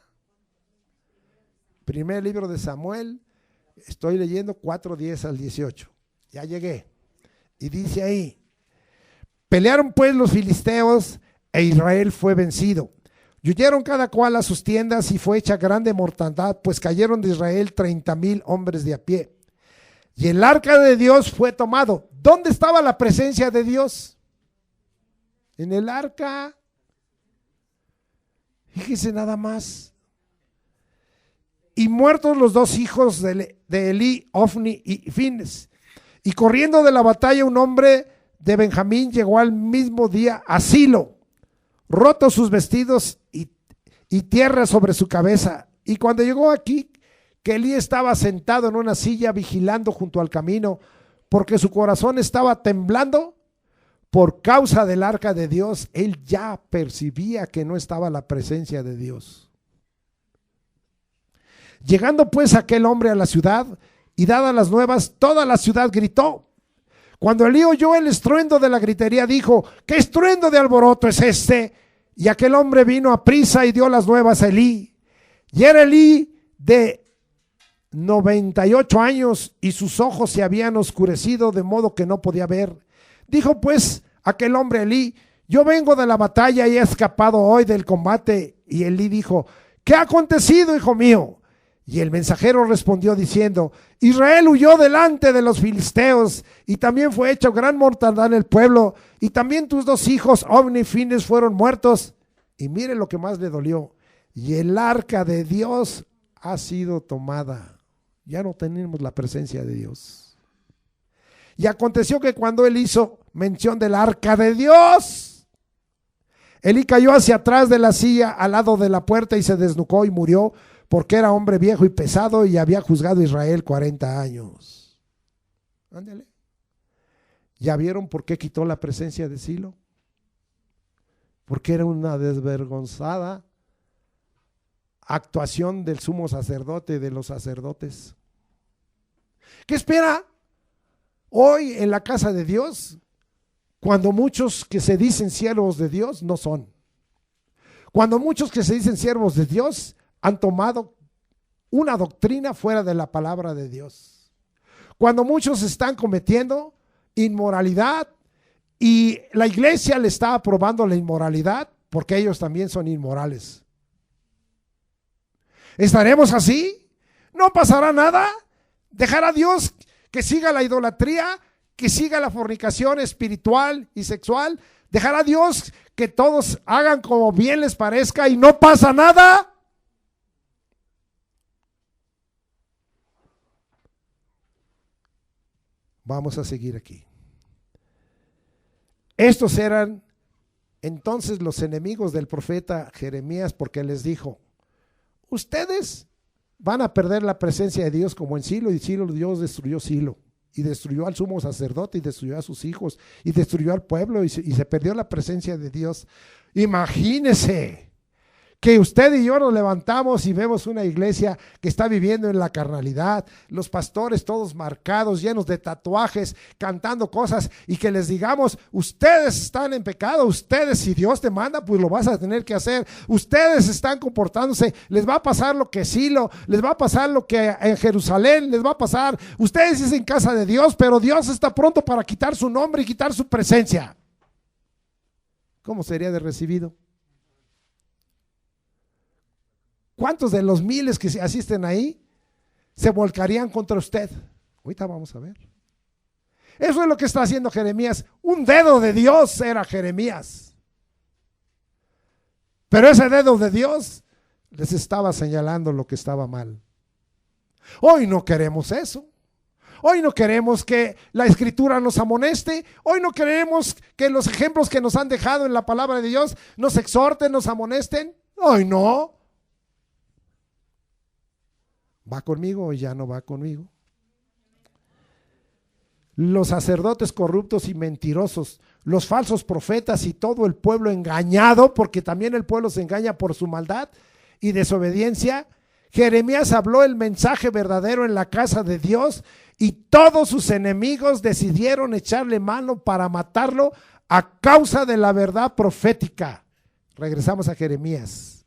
Primer libro de Samuel, estoy leyendo 4, 10 al 18. Ya llegué. Y dice ahí, pelearon pues los filisteos e Israel fue vencido. Y huyeron cada cual a sus tiendas y fue hecha grande mortandad, pues cayeron de Israel 30,000 hombres de a pie. Y el arca de Dios fue tomado. ¿Dónde estaba la presencia de Dios? En el arca. Fíjese nada más. Y muertos los dos hijos de Elí, Ofni y Fines. Y corriendo de la batalla un hombre de Benjamín llegó al mismo día a Silo, rotos sus vestidos y tierra sobre su cabeza. Y cuando llegó aquí, que Elí estaba sentado en una silla vigilando junto al camino, porque su corazón estaba temblando por causa del arca de Dios. Él ya percibía que no estaba la presencia de Dios. Llegando pues aquel hombre a la ciudad y dadas las nuevas, toda la ciudad gritó. Cuando Elí oyó el estruendo de la gritería, dijo, ¿qué estruendo de alboroto es este? Y aquel hombre vino a prisa y dio las nuevas a Elí. Y era Elí de 98 años y sus ojos se habían oscurecido de modo que no podía ver. Dijo pues aquel hombre a Elí, yo vengo de la batalla y he escapado hoy del combate. Y Elí dijo, ¿qué ha acontecido, hijo mío? Y el mensajero respondió diciendo: Israel huyó delante de los filisteos, y también fue hecho gran mortandad en el pueblo, y también tus 2 hijos, Ofni y Finees, fueron muertos. Y mire lo que más le dolió: y el arca de Dios ha sido tomada. Ya no tenemos la presencia de Dios. Y aconteció que cuando él hizo mención del arca de Dios, Elí cayó hacia atrás de la silla al lado de la puerta y se desnucó y murió, porque era hombre viejo y pesado y había juzgado a Israel 40 años. Ándale. ¿Ya vieron por qué quitó la presencia de Silo? Porque era una desvergonzada actuación del sumo sacerdote, de los sacerdotes. ¿Qué espera hoy en la casa de Dios cuando muchos que se dicen siervos de Dios no son? Cuando muchos que se dicen siervos de Dios han tomado una doctrina fuera de la palabra de Dios. Cuando muchos están cometiendo inmoralidad y la iglesia le está aprobando la inmoralidad porque ellos también son inmorales. ¿Estaremos así? ¿No pasará nada? ¿Dejará Dios que siga la idolatría, que siga la fornicación espiritual y sexual? ¿Dejará Dios que todos hagan como bien les parezca y no pasa nada? Vamos a seguir aquí. Estos eran entonces los enemigos del profeta Jeremías, porque les dijo: ustedes van a perder la presencia de Dios como en Silo, y Silo, Dios destruyó Silo, y destruyó al sumo sacerdote, y destruyó a sus hijos, y destruyó al pueblo, y se perdió la presencia de Dios. Imagínese que usted y yo nos levantamos y vemos una iglesia que está viviendo en la carnalidad, los pastores todos marcados, llenos de tatuajes, cantando cosas, y que les digamos: ustedes están en pecado, ustedes, si Dios te manda, pues lo vas a tener que hacer, ustedes están comportándose, les va a pasar lo que Silo, les va a pasar lo que en Jerusalén, les va a pasar. Ustedes dicen casa de Dios, pero Dios está pronto para quitar su nombre y quitar su presencia. ¿Cómo sería de recibido? ¿Cuántos de los miles que asisten ahí se volcarían contra usted? Ahorita vamos a ver. Eso es lo que está haciendo Jeremías. Un dedo de Dios era Jeremías. Pero ese dedo de Dios les estaba señalando lo que estaba mal. Hoy no queremos eso. Hoy no queremos que la escritura nos amoneste. Hoy no queremos que los ejemplos que nos han dejado en la palabra de Dios nos exhorten, nos amonesten. Hoy no. ¿Va conmigo o ya no va conmigo? Los sacerdotes corruptos y mentirosos, los falsos profetas y todo el pueblo engañado, porque también el pueblo se engaña por su maldad y desobediencia. Jeremías habló el mensaje verdadero en la casa de Dios, y todos sus enemigos decidieron echarle mano para matarlo a causa de la verdad profética. Regresamos a Jeremías.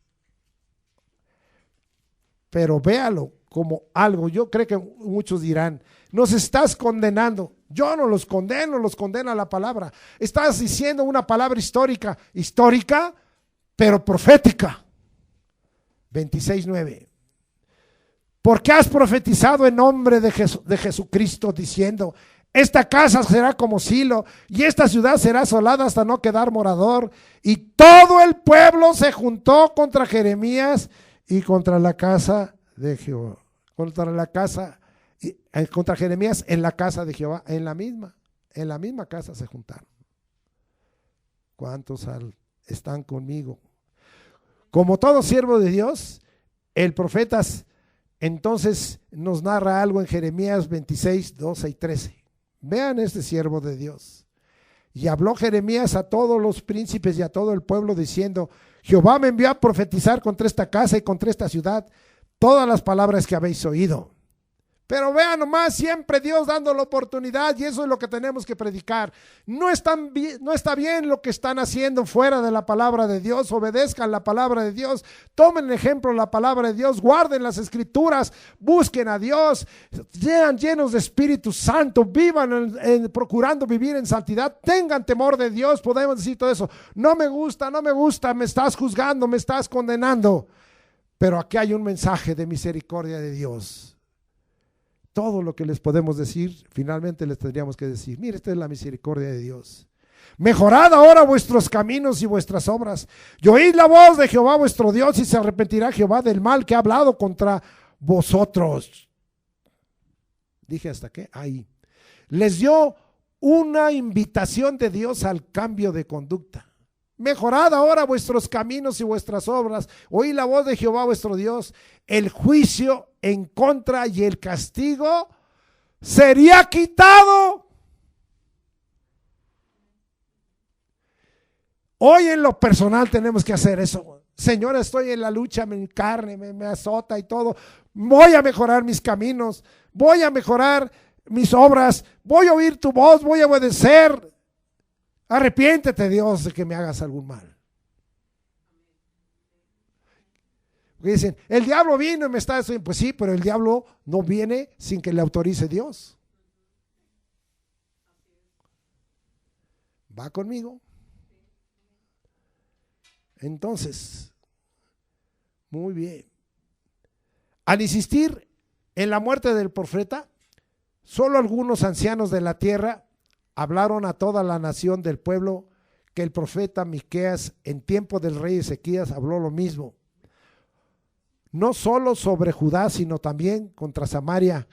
Pero véalo como algo. Yo creo que muchos dirán: nos estás condenando. Yo no los condeno, los condena la palabra. Estás diciendo una palabra histórica, pero profética. 26:9. Porque has profetizado en nombre de Jesucristo, diciendo: esta casa será como Silo, y esta ciudad será asolada hasta no quedar morador. Y todo el pueblo se juntó contra Jeremías y contra la casa de Jehová, contra Jeremías en la casa de Jehová, en la misma casa se juntaron. ¿Cuántos están conmigo? Como todo siervo de Dios, el profeta entonces nos narra algo en Jeremías 26, 12 y 13. Vean este siervo de Dios. Y habló Jeremías a todos los príncipes y a todo el pueblo diciendo: Jehová me envió a profetizar contra esta casa y contra esta ciudad todas las palabras que habéis oído. Pero vean nomás, siempre Dios dando la oportunidad, y eso es lo que tenemos que predicar. No está bien lo que están haciendo fuera de la palabra de Dios. Obedezcan la palabra de Dios, tomen ejemplo la palabra de Dios, guarden las escrituras, busquen a Dios, sean llenos de Espíritu Santo, vivan procurando vivir en santidad, tengan temor de Dios. Podemos decir todo eso: no me gusta, me estás juzgando, me estás condenando. Pero aquí hay un mensaje de misericordia de Dios. Todo lo que les podemos decir, finalmente les tendríamos que decir, mire, esta es la misericordia de Dios. Mejorad ahora vuestros caminos y vuestras obras, y oíd la voz de Jehová vuestro Dios, y se arrepentirá Jehová del mal que ha hablado contra vosotros. Dije hasta qué, ahí. Les dio una invitación de Dios al cambio de conducta. Mejorad ahora vuestros caminos y vuestras obras, oíd la voz de Jehová vuestro Dios. El juicio en contra y el castigo sería quitado. Hoy en lo personal tenemos que hacer eso. Señor, estoy en la lucha, mi carne me azota y todo. Voy a mejorar mis caminos, voy a mejorar mis obras, voy a oír tu voz, voy a obedecer. Arrepiéntete, Dios, de que me hagas algún mal. Porque dicen, el diablo vino y me está diciendo, pues sí, pero el diablo no viene sin que le autorice Dios. ¿Va conmigo? Entonces, muy bien. Al insistir en la muerte del profeta, solo algunos ancianos de la tierra hablaron a toda la nación del pueblo que el profeta Miqueas en tiempo del rey Ezequías habló lo mismo. No solo sobre Judá, sino también contra Samaria,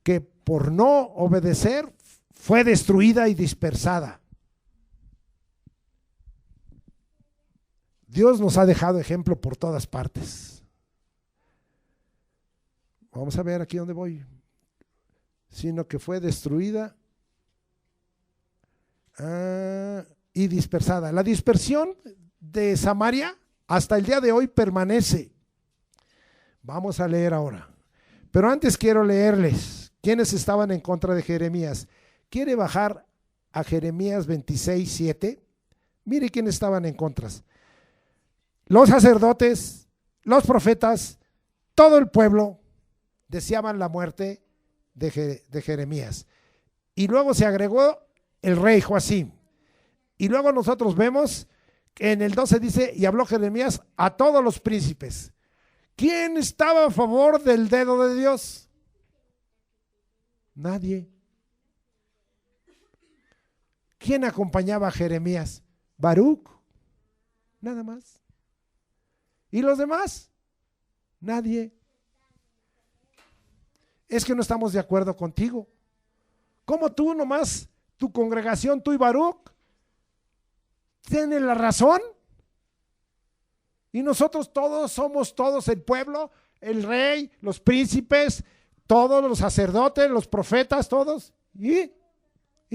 que por no obedecer fue destruida y dispersada. Dios nos ha dejado ejemplo por todas partes. Vamos a ver aquí dónde voy. Sino que fue destruida y dispersada. La dispersión de Samaria hasta el día de hoy permanece. Vamos a leer ahora. Pero antes quiero leerles quiénes estaban en contra de Jeremías. ¿Quiere bajar a Jeremías 26:7? Mire quiénes estaban en contra. Los sacerdotes, los profetas, todo el pueblo deseaban la muerte de Jeremías. Y luego se agregó el rey Joacim. Y luego nosotros vemos que en el 12 dice, y habló Jeremías a todos los príncipes. ¿Quién estaba a favor del dedo de Dios? Nadie. ¿Quién acompañaba a Jeremías? Baruc, nada más. ¿Y los demás? Nadie. Es que no estamos de acuerdo contigo. ¿Cómo tú nomás, tu congregación, tú y Baruc, tienen la razón? Y nosotros todos somos todos el pueblo, el rey, los príncipes, todos los sacerdotes, los profetas, todos. ¿Y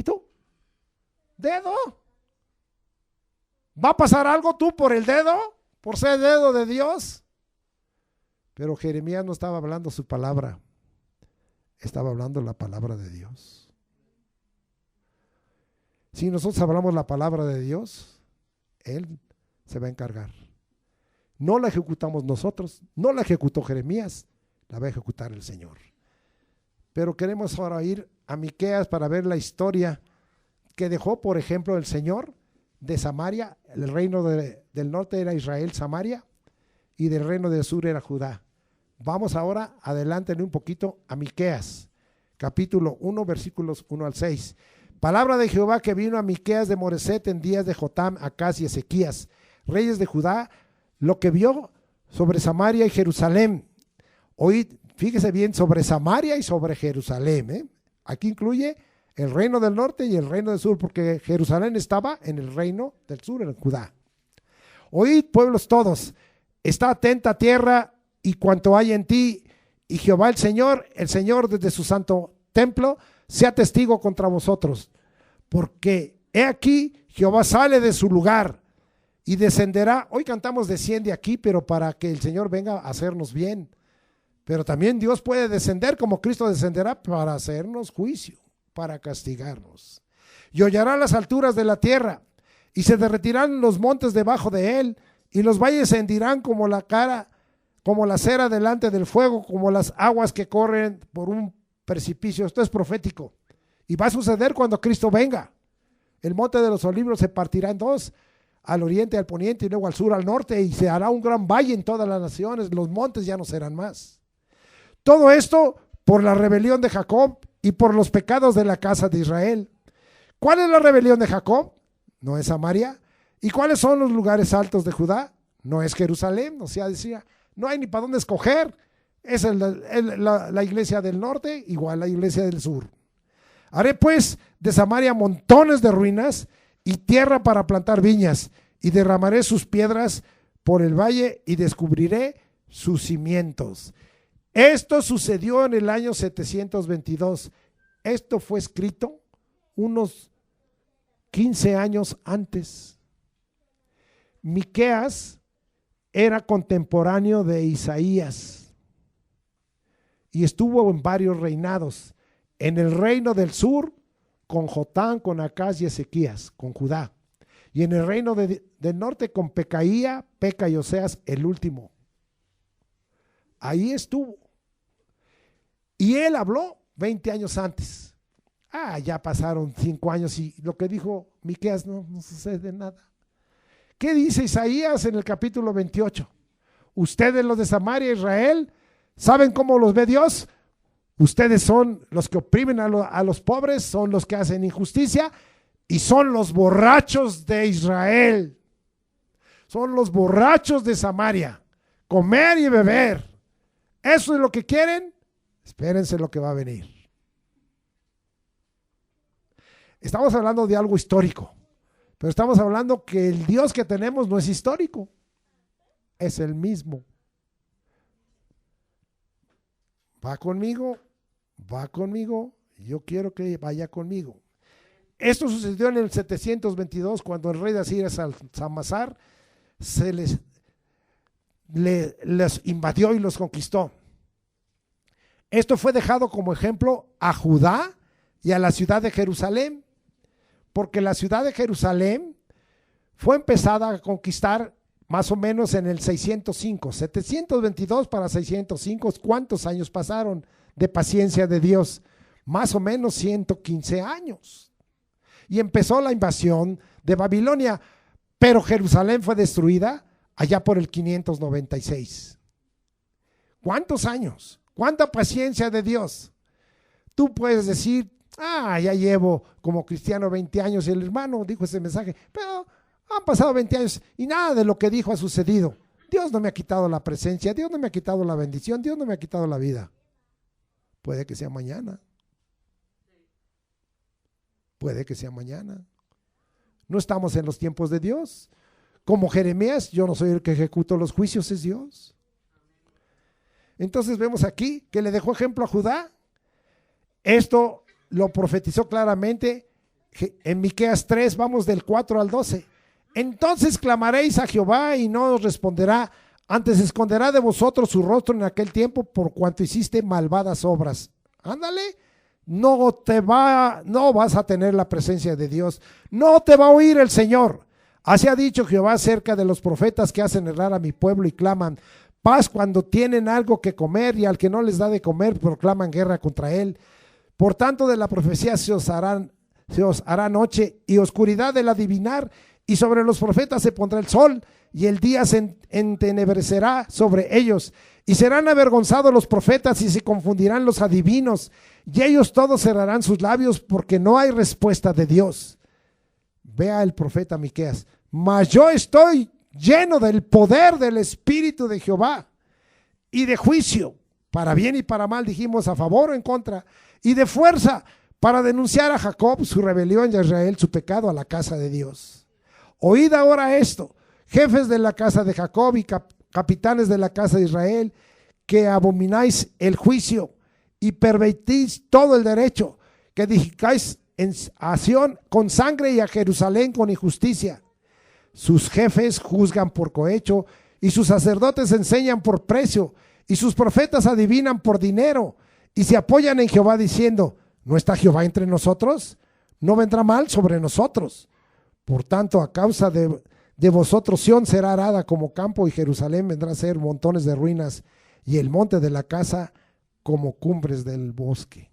tú? ¿Dedo? ¿Va a pasar algo tú por el dedo? ¿Por ser dedo de Dios? Pero Jeremías no estaba hablando su palabra, estaba hablando la palabra de Dios. Si nosotros hablamos la palabra de Dios, Él se va a encargar. No la ejecutamos nosotros, no la ejecutó Jeremías, la va a ejecutar el Señor. Pero queremos ahora ir a Miqueas para ver la historia que dejó, por ejemplo, el Señor de Samaria. El reino del norte era Israel, Samaria, y del reino del sur era Judá. Vamos ahora, adelántale un poquito a Miqueas, capítulo 1, versículos 1 al 6. Palabra de Jehová que vino a Miqueas de Moreset en días de Jotam, Acaz y Ezequías, reyes de Judá, lo que vio sobre Samaria y Jerusalén. Oíd, fíjese bien, sobre Samaria y sobre Jerusalén. Aquí incluye el reino del norte y el reino del sur, porque Jerusalén estaba en el reino del sur, en Judá. Oíd, pueblos todos, está atenta tierra y cuanto hay en ti, y Jehová el Señor desde su santo templo, sea testigo contra vosotros, porque he aquí Jehová sale de su lugar y descenderá. Hoy cantamos desciende aquí, pero para que el Señor venga a hacernos bien. Pero también Dios puede descender como Cristo descenderá para hacernos juicio, para castigarnos. Y hollará las alturas de la tierra y se derretirán los montes debajo de él y los valles se hendirán como la cera delante del fuego, como las aguas que corren por un precipicio. Esto es profético y va a suceder cuando Cristo venga. El monte de los olivos se partirá en dos, al oriente, al poniente y luego al sur, al norte, y se hará un gran valle en todas las naciones, los montes ya no serán más. Todo esto por la rebelión de Jacob y por los pecados de la casa de Israel. ¿Cuál es la rebelión de Jacob? No es Samaria. ¿Y cuáles son los lugares altos de Judá? No es Jerusalén. O sea, decía, no hay ni para dónde escoger. Es la iglesia del norte, igual la iglesia del sur. Haré pues de Samaria montones de ruinas y tierra para plantar viñas, y derramaré sus piedras por el valle y descubriré sus cimientos. Esto sucedió en el año 722. Esto fue escrito unos 15 años antes. Miqueas era contemporáneo de Isaías y estuvo en varios reinados. En el reino del sur, con Jotán, con Acaz y Ezequías, con Judá. Y en el reino del norte, con Pecaía, Peca y Oseas, el último. Ahí estuvo. Y él habló 20 años antes. Ya pasaron 5 años y lo que dijo Miqueas no sucede nada. ¿Qué dice Isaías en el capítulo 28? Ustedes, los de Samaria, Israel, ¿saben cómo los ve Dios? Ustedes son los que oprimen a los pobres, son los que hacen injusticia y son los borrachos de Israel. Son los borrachos de Samaria. Comer y beber. ¿Eso es lo que quieren? Espérense lo que va a venir. Estamos hablando de algo histórico, pero estamos hablando que el Dios que tenemos no es histórico, es el mismo. ¿Va conmigo? Va conmigo. Yo quiero que vaya conmigo. Esto sucedió en el 722, cuando el rey de Asiria, Salmasar, les invadió y los conquistó. Esto fue dejado como ejemplo a Judá y a la ciudad de Jerusalén, porque la ciudad de Jerusalén fue empezada a conquistar más o menos en el 605, 722 para 605, ¿cuántos años pasaron de paciencia de Dios? Más o menos 115 años. Y empezó la invasión de Babilonia, pero Jerusalén fue destruida allá por el 596. ¿Cuántos años? ¿Cuánta paciencia de Dios? Tú puedes decir, ya llevo como cristiano 20 años y el hermano dijo ese mensaje, pero han pasado 20 años y nada de lo que dijo ha sucedido. Dios no me ha quitado la presencia, Dios no me ha quitado la bendición, Dios no me ha quitado la vida. Puede que sea mañana. Puede que sea mañana. No estamos en los tiempos de Dios. Como Jeremías, yo no soy el que ejecuto los juicios, es Dios. Entonces vemos aquí que le dejó ejemplo a Judá. Esto lo profetizó claramente en Miqueas 3, vamos del 4 al 12. Entonces clamaréis a Jehová y no os responderá, antes esconderá de vosotros su rostro en aquel tiempo por cuanto hiciste malvadas obras. Ándale, no vas a tener la presencia de Dios, no te va a oír el Señor. Así ha dicho Jehová acerca de los profetas que hacen errar a mi pueblo y claman paz cuando tienen algo que comer, y al que no les da de comer proclaman guerra contra él. Por tanto, de la profecía se os hará noche y oscuridad del adivinar, y sobre los profetas se pondrá el sol, y el día se entenebrecerá sobre ellos, y serán avergonzados los profetas y se confundirán los adivinos, y ellos todos cerrarán sus labios porque no hay respuesta de Dios. Vea el profeta Miqueas, mas yo estoy lleno del poder del Espíritu de Jehová y de juicio, para bien y para mal, dijimos, a favor o en contra, y de fuerza, para denunciar a Jacob su rebelión y a Israel su pecado a la casa de Dios. Oíd ahora esto, jefes de la casa de Jacob y capitanes de la casa de Israel, que abomináis el juicio y pervertís todo el derecho, que edificáis a Sión con sangre y a Jerusalén con injusticia. Sus jefes juzgan por cohecho y sus sacerdotes enseñan por precio y sus profetas adivinan por dinero y se apoyan en Jehová diciendo, ¿no está Jehová entre nosotros? ¿No vendrá mal sobre nosotros? Por tanto, a causa de vosotros Sión será arada como campo y Jerusalén vendrá a ser montones de ruinas y el monte de la casa como cumbres del bosque.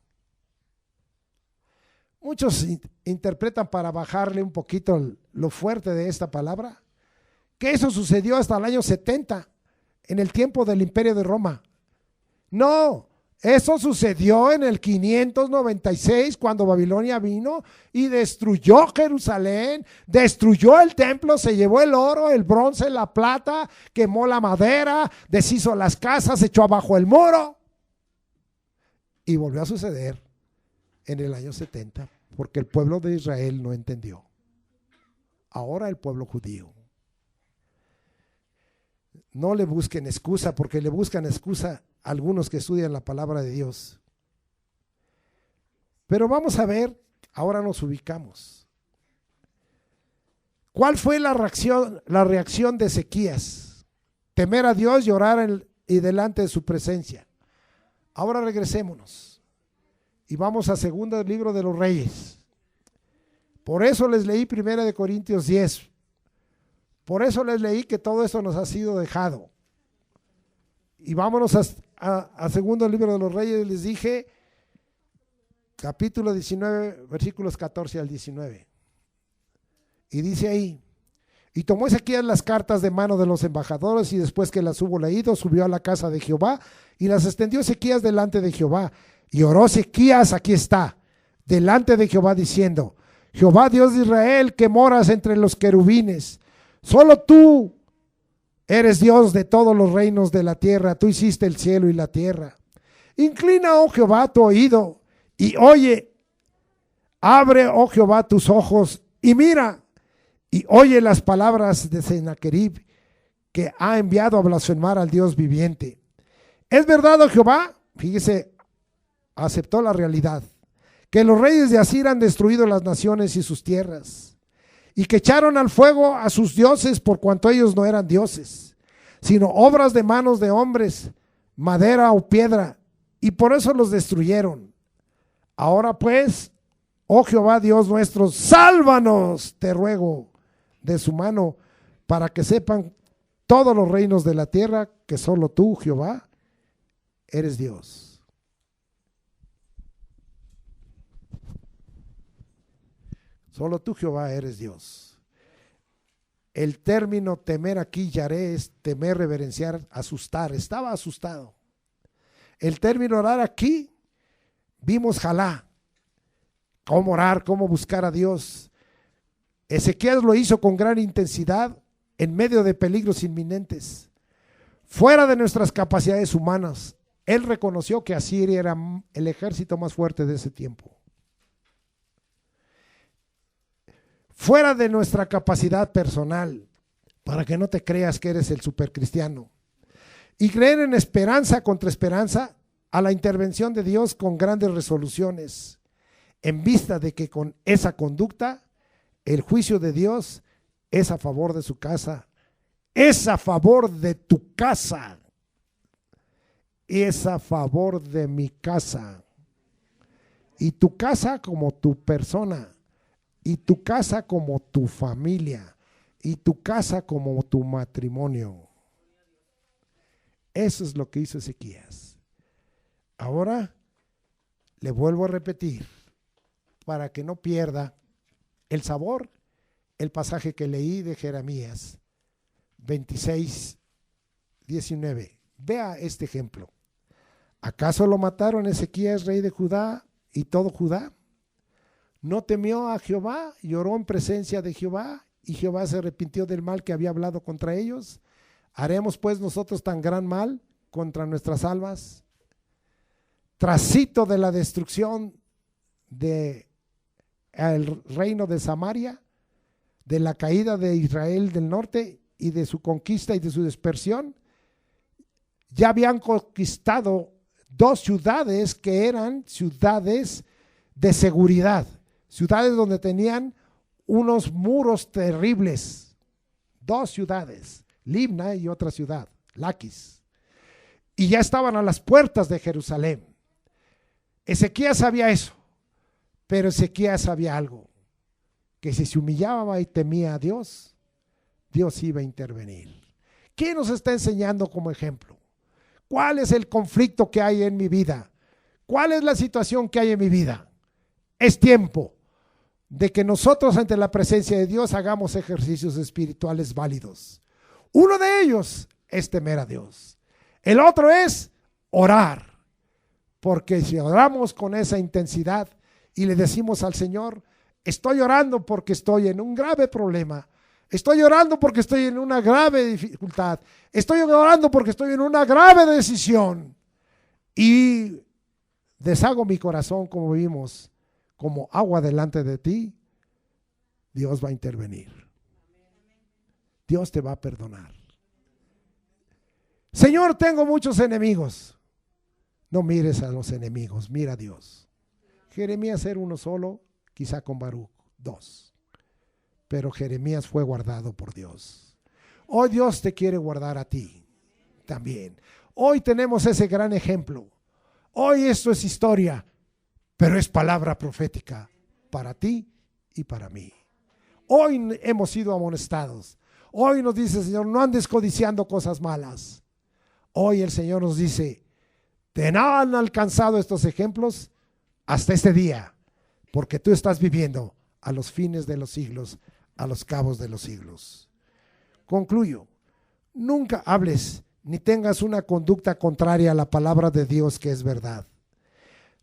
Muchos interpretan, para bajarle un poquito lo fuerte de esta palabra, que eso sucedió hasta el año 70, en el tiempo del Imperio de Roma. No, eso sucedió en el 596, cuando Babilonia vino y destruyó Jerusalén, destruyó el templo, se llevó el oro, el bronce, la plata, quemó la madera, deshizo las casas, echó abajo el muro. Y volvió a suceder en el año 70, porque el pueblo de Israel no entendió. Ahora el pueblo judío. No le busquen excusa, porque le buscan excusa a algunos que estudian la palabra de Dios. Pero vamos a ver, ahora nos ubicamos. ¿Cuál fue la reacción de Ezequías? Temer a Dios, llorar y delante de su presencia. Ahora regresémonos y vamos a segundo libro de los Reyes. Por eso les leí 1 Corintios 10. Por eso les leí que todo esto nos ha sido dejado. Y vámonos a segundo libro de los Reyes. Les dije, capítulo 19, versículos 14 al 19. Y dice ahí: y tomó Ezequías las cartas de mano de los embajadores, y después que las hubo leído, subió a la casa de Jehová, y las extendió Ezequías delante de Jehová. Y oró Ezequías, aquí está, delante de Jehová, diciendo: Jehová, Dios de Israel, que moras entre los querubines, solo tú eres Dios de todos los reinos de la tierra. Tú hiciste el cielo y la tierra. Inclina, oh Jehová, tu oído y oye. Abre, oh Jehová, tus ojos y mira, y oye las palabras de Sennacherib, que ha enviado a blasfemar al Dios viviente. ¿Es verdad, oh Jehová? Fíjese, aceptó la realidad, que los reyes de Asiria han destruido las naciones y sus tierras, y que echaron al fuego a sus dioses, por cuanto ellos no eran dioses, sino obras de manos de hombres, madera o piedra, y por eso los destruyeron. Ahora pues, oh Jehová Dios nuestro, sálvanos, te ruego, de su mano, para que sepan todos los reinos de la tierra que solo tú, Jehová, eres Dios. Solo tú, Jehová, eres Dios. El término temer aquí, yaré, es temer, reverenciar, asustar. Estaba asustado. El término orar aquí, vimos jalá. Cómo orar, cómo buscar a Dios. Ezequías lo hizo con gran intensidad en medio de peligros inminentes, fuera de nuestras capacidades humanas. Él reconoció que Asiria era el ejército más fuerte de ese tiempo. Fuera de nuestra capacidad personal, para que no te creas que eres el supercristiano. Y creer en esperanza contra esperanza a la intervención de Dios con grandes resoluciones, en vista de que con esa conducta el juicio de Dios es a favor de su casa, es a favor de tu casa, es a favor de mi casa, y tu casa como tu persona, y tu casa como tu familia, y tu casa como tu matrimonio. Eso es lo que hizo Ezequías. Ahora le vuelvo a repetir, para que no pierda el sabor, el pasaje que leí de Jeremías 26, 19. Vea este ejemplo. ¿Acaso lo mataron Ezequías, rey de Judá, y todo Judá? ¿No temió a Jehová? Lloró en presencia de Jehová, y Jehová se arrepintió del mal que había hablado contra ellos. ¿Haremos pues nosotros tan gran mal contra nuestras almas? Trasito de la destrucción del reino de Samaria, de la caída de Israel del norte y de su conquista y de su dispersión, ya habían conquistado 2 ciudades que eran ciudades de seguridad, ciudades donde tenían unos muros terribles. 2 ciudades, Libna y otra ciudad, Laquis, y ya estaban a las puertas de Jerusalén. Ezequías sabía eso, pero Ezequías sabía algo, que si se humillaba y temía a Dios, Dios iba a intervenir. ¿Qué nos está enseñando como ejemplo? ¿Cuál es el conflicto que hay en mi vida? ¿Cuál es la situación que hay en mi vida? Es tiempo de que nosotros ante la presencia de Dios hagamos ejercicios espirituales válidos. Uno de ellos es temer a Dios. El otro es orar. Porque si oramos con esa intensidad y le decimos al Señor, estoy orando porque estoy en un grave problema, estoy orando porque estoy en una grave dificultad, estoy orando porque estoy en una grave decisión y deshago mi corazón, como vimos, como agua delante de ti, Dios va a intervenir. Dios te va a perdonar. Señor, tengo muchos enemigos. No mires a los enemigos, mira a Dios. Jeremías era uno solo, quizá con Baruch, 2. Pero Jeremías fue guardado por Dios. Hoy Dios te quiere guardar a ti también. Hoy tenemos ese gran ejemplo. Hoy esto es historia, pero es palabra profética para ti y para mí. Hoy hemos sido amonestados. Hoy nos dice el Señor, no andes codiciando cosas malas. Hoy el Señor nos dice, te han alcanzado estos ejemplos hasta este día, porque tú estás viviendo a los fines de los siglos, a los cabos de los siglos. Concluyo, nunca hables ni tengas una conducta contraria a la palabra de Dios que es verdad,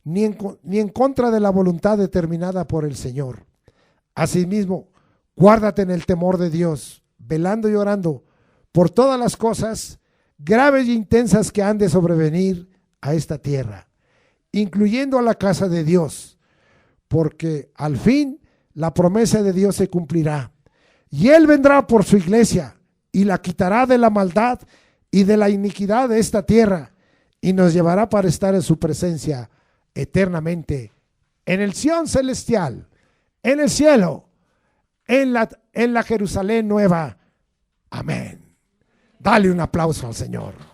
ni en contra de la voluntad determinada por el Señor. Asimismo, guárdate en el temor de Dios, velando y orando por todas las cosas graves e intensas que han de sobrevenir a esta tierra, incluyendo a la casa de Dios, porque al fin la promesa de Dios se cumplirá, y Él vendrá por su iglesia, y la quitará de la maldad y de la iniquidad de esta tierra, y nos llevará para estar en su presencia eternamente, en el Sión celestial, en el cielo, en la Jerusalén nueva. Amén. Dale un aplauso al Señor.